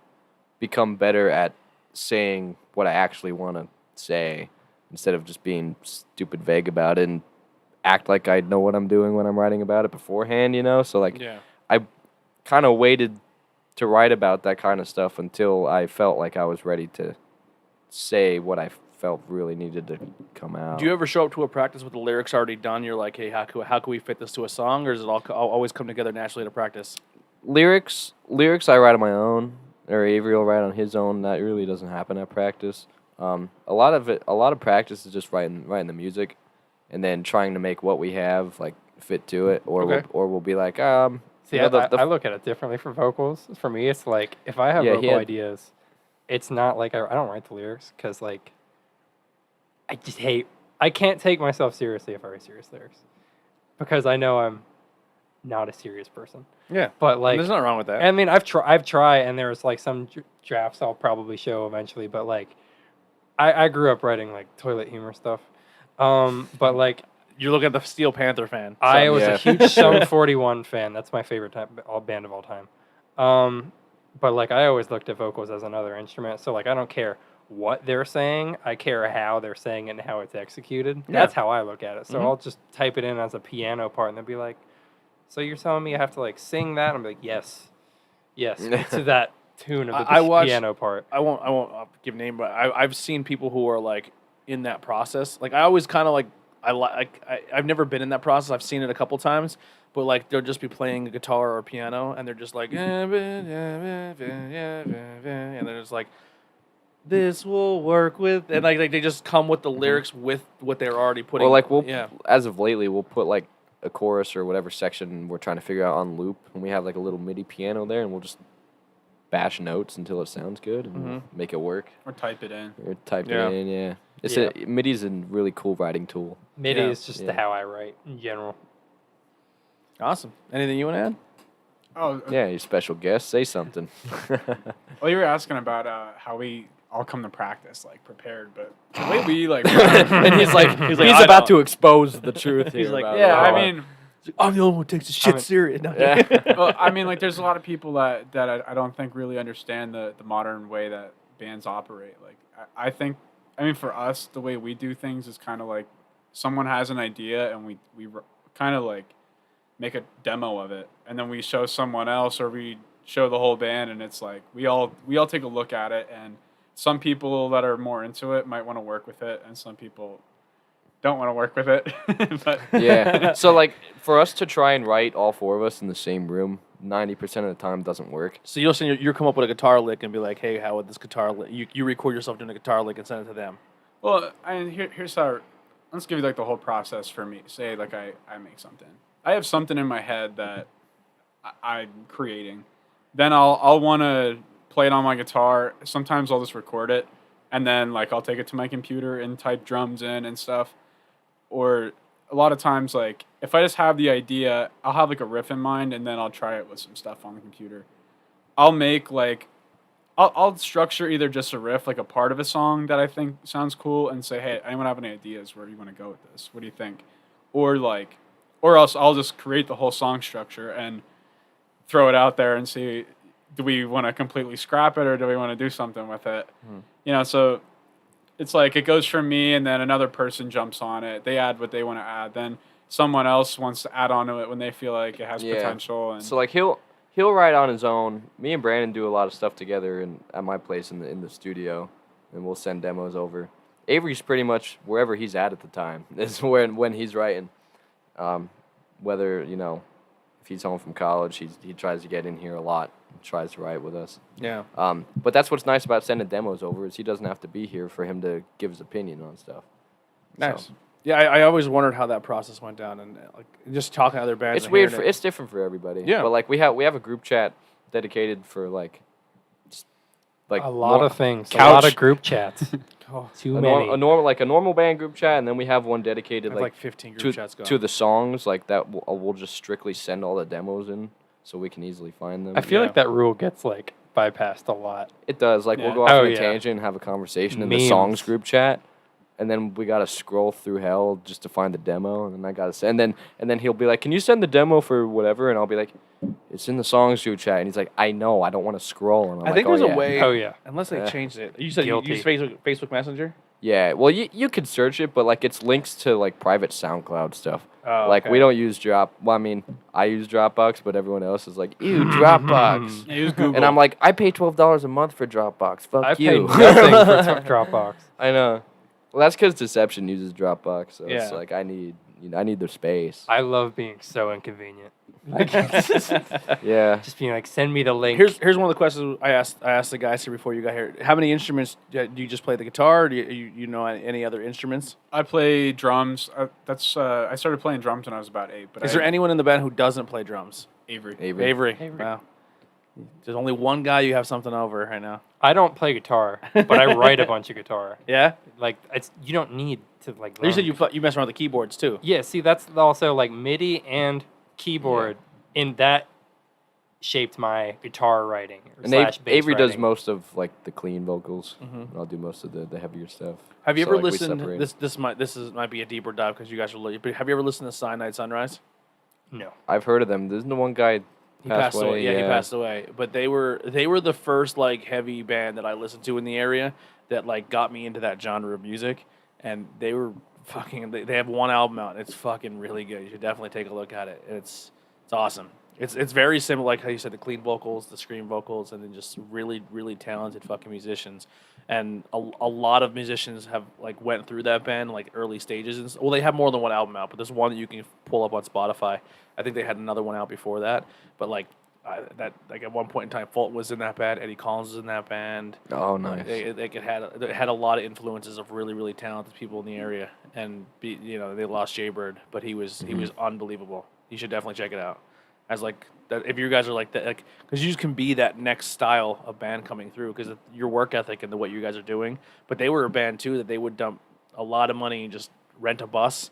become better at saying what I actually want to say instead of just being stupid vague about it and act like I know what I'm doing when I'm writing about it beforehand, you know? So like Yeah. I kind of waited to write about that kind of stuff until I felt like I was ready to say what I felt really needed to come out. Do you ever show up to a practice with the lyrics already done? You're like, hey, how can we fit this to a song, or does it all always come together naturally to practice? Lyrics I write on my own, or Avery will write on his own. That really doesn't happen at practice. A lot of practice is just writing the music, and then trying to make what we have like fit to it, or Okay. we'll be like, See, you know, I look at it differently for vocals. For me, it's like if I have Yeah, he vocal had- ideas, it's not like I don't write the lyrics because like I can't take myself seriously if I write serious lyrics because I know I'm not a serious person. Yeah. But like, There's nothing wrong with that. I mean, I've tried, and there's like some drafts I'll probably show eventually. But like, I grew up writing like toilet humor stuff. But like, You're looking at the Steel Panther fan. I was yeah. a huge Sum 41 fan. That's my favorite band of all time. But like, I always looked at vocals as another instrument. So like, I don't care what they're saying. I care how they're saying it and how it's executed. Yeah. That's how I look at it. So Mhm. I'll just type it in as a piano part, and they'll be like, "So you're telling me I have to like sing that?" I'm like, "Yes, to that tune of the I watched- piano part." I won't give name, but I've seen people who are like in that process. Like I always kind of like I've never been in that process. I've seen it a couple times, but like they'll just be playing a guitar or a piano, and they're just like, and they're just like, this will work with, and like they just come with the lyrics with what they're already putting. well, like as of lately, we'll put like a chorus or whatever section we're trying to figure out on loop, and we have like a little MIDI piano there, and we'll just bash notes until it sounds good and we'll make it work. Or type it in. Or type Yeah. it in, yeah. Yeah. MIDI's a really cool writing tool. MIDI Yeah. is just Yeah. how I write in general. Awesome. Anything you want to add? Oh, Yeah, you special guest, say something. well, you were asking about how we all come to practice, like prepared, but the way we like. and he's like, He's he's, like, I about know. to expose the truth here. He's like, about yeah, it. I mean, I'm the only one who takes the shit serious. No. Yeah. well, I mean, like, there's a lot of people that I don't think really understand the modern way that bands operate. Like, I think, I mean, for us, the way we do things is kind of like someone has an idea and we kind of like make a demo of it, and then we show someone else, or we show the whole band, and it's like we all take a look at it, and some people that are more into it might want to work with it, and some people don't want to work with it. But Yeah. So like for us to try and write all four of us in the same room, 90% of the time doesn't work. So you'll come up with a guitar lick and be like, hey, how would this guitar lick? You record yourself doing a guitar lick and send it to them. well, here's how. Let's give you like the whole process for me. Say like I make something. I have something in my head that I'm creating. Then I'll want to play it on my guitar. Sometimes I'll just record it, and then like I'll take it to my computer and type drums in and stuff. Or a lot of times, like if I just have the idea, I'll have like a riff in mind, and then I'll try it with some stuff on the computer. I'll make like I'll structure either just a riff, like a part of a song that I think sounds cool, and say, hey, anyone have any ideas where you want to go with this? What do you think? Or else I'll just create the whole song structure and throw it out there and see, do we want to completely scrap it or do we want to do something with it? You know, so it's like it goes from me and then another person jumps on it. They add what they want to add. Then someone else wants to add on to it when they feel like it has potential. And so like he'll write on his own. Me and Brandon do a lot of stuff together at my place in the studio, and we'll send demos over. Avery's pretty much wherever he's at the time is when he's writing. Whether, you know, if he's home from college, he tries to get in here a lot and tries to write with us. Yeah. But that's what's nice about sending demos over is he doesn't have to be here for him to give his opinion on stuff. Nice. So, Yeah, I always wondered how that process went down, and like just talking to other bands. it's and weird. hearing It's different for everybody. Yeah. But like we have a group chat dedicated for like a lot of things. A couch. lot of group chats. Oh, Too a many. normal band group chat, and then we have one dedicated I have like 15 group to, chats going. to the songs like that. We'll just strictly send all the demos in so we can easily find them. I feel Yeah. like that rule gets like bypassed a lot. It does. Like Yeah. we'll go off Oh, on a yeah. tangent and have a conversation in the Memes. songs group chat, and then we gotta scroll through hell just to find the demo, and then I gotta send. And then he'll be like, "Can you send the demo for whatever?" And I'll be like, "It's in the songs group chat." And he's like, "I know. I don't want to scroll." And I'm I think like, there's "Oh, a way. Oh, yeah. Unless they Yeah. changed it. You said you Guilty. use Facebook Messenger. Yeah, well, you could search it, but like it's links to like private SoundCloud stuff. Oh, like okay. we don't use Drop. Well, I mean, I use Dropbox, but everyone else is like, "Ew, Dropbox." use Google. And I'm like, I pay $12 a month for Dropbox. Fuck I pay you. nothing for Dropbox. I know. Well, that's because Deception uses Dropbox, so it's Yeah. like I need their space. I love being so inconvenient. Yeah. Just being like, send me the link. Here's one of the questions I asked the guys here before you got here. How many instruments do you just play the guitar? Or do you know any other instruments? I play drums. I started playing drums when I was about 8. But Is there anyone in the band who doesn't play drums? Avery? Avery. Wow. There's only one guy you have something over right now. I don't play guitar, but I write a bunch of guitar. Yeah. Like you don't need to like. You said learn. you mess around with the keyboards too. Yeah, see, that's also like MIDI and keyboard, and that shaped my guitar writing. And slash bass Avery does writing. most of like the clean vocals. Mhm. And I'll do most of the heavier stuff. Have you So, ever like, we listened? separate. This might be a deeper dive because you guys are. But have you ever listened to Cyanide Sunrise? No. I've heard of them. Isn't the one guy He passed away. Yeah, he yeah. passed away. But they were the first like heavy band that I listened to in the area that like got me into that genre of music, and they were fucking. They have one album out. And it's fucking really good. You should definitely take a look at it. It's awesome. It's very similar, like how you said, the clean vocals, the scream vocals, and then just really, really talented fucking musicians. And a lot of musicians have like went through that band like early stages. And well, they have more than one album out, but there's one that you can pull up on Spotify. I think they had another one out before that, but like at one point in time, Fulton was in that band, Eddie Collins was in that band. Oh, nice. They had a lot of influences of really, really talented people in the area, and they lost Jaybird, but he was unbelievable. You should definitely check it out. As like that, if you guys are like that, like because you just can be that next style of band coming through because of your work ethic and what you guys are doing. But they were a band too that they would dump a lot of money and just rent a bus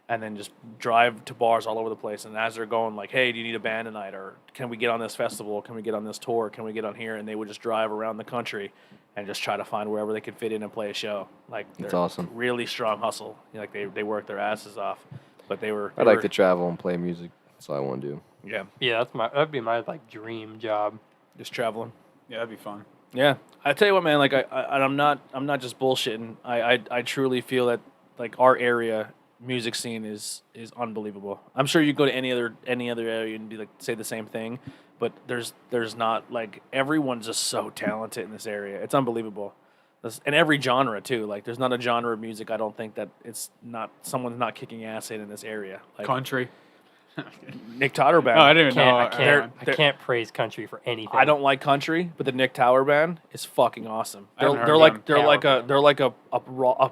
and then just drive to bars all over the place. And as they're going, like, hey, do you need a band tonight? Or can we get on this festival? Can we get on this tour? Can we get on here? And they would just drive around the country and just try to find wherever they could fit in and play a show. Like, That's they're awesome. Really strong hustle. Like they work their asses off. But they were. I like to travel and play music. That's all I want to do. Yeah, Yeah, that'd be my like dream job. just traveling. Yeah, that'd be fun. Yeah, I tell you what, man. Like I'm not just bullshitting. I truly feel that like our area music scene is unbelievable. I'm sure you go to any other area and do like say the same thing, but there's not like everyone's just so talented in this area. It's unbelievable. And every genre too. Like there's not a genre of music I don't think that it's not someone's not kicking ass in this area. Like Country. Nick Totter band. No, I didn't even know. they're- I can't praise country for anything. I don't like country, but the Nick Tower band is fucking awesome. I haven't heard They're of like them. they're like a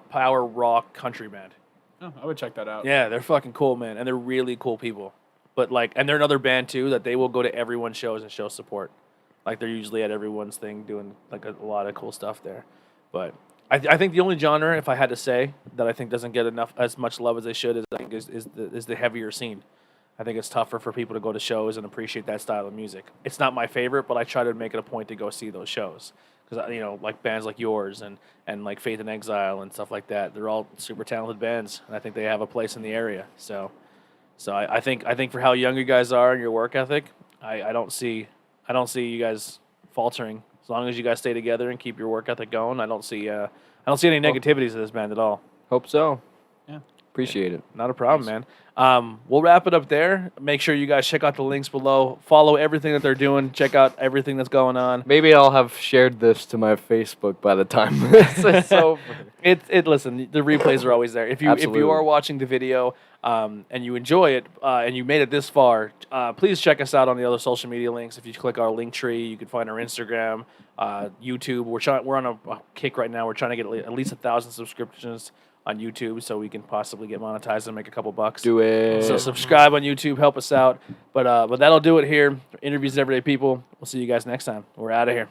power rock country band. Oh, I would check that out. Yeah, they're fucking cool, man, and they're really cool people. But like, and they're another band too that they will go to everyone's shows and show support. Like they're usually at everyone's thing doing like a lot of cool stuff there. But I think the only genre, if I had to say, that I think doesn't get as much love as they should is the heavier scene. I think it's tougher for people to go to shows and appreciate that style of music. It's not my favorite, but I try to make it a point to go see those shows because like bands like yours and like Faith in Exile and stuff like that. They're all super talented bands, and I think they have a place in the area. So I think for how young you guys are and your work ethic, I don't see you guys faltering as long as you guys stay together and keep your work ethic going. I don't see any negativities to this band at all. Hope so. Yeah. Appreciate it. Not a problem, man. We'll wrap it up there. Make sure you guys check out the links below. Follow everything that they're doing. Check out everything that's going on. Maybe I'll have shared this to my Facebook by the time this is over. Listen, the replays are always there. If you Absolutely. are watching the video and you enjoy it and you made it this far, please check us out on the other social media links. If you click our link tree, you can find our Instagram, YouTube. We're on a kick right now. We're trying to get at least 1,000 subscriptions on YouTube so we can possibly get monetized and make a couple bucks. Do it. So subscribe on YouTube, help us out. But that'll do it here. Interviews Everyday People. We'll see you guys next time. We're out of here.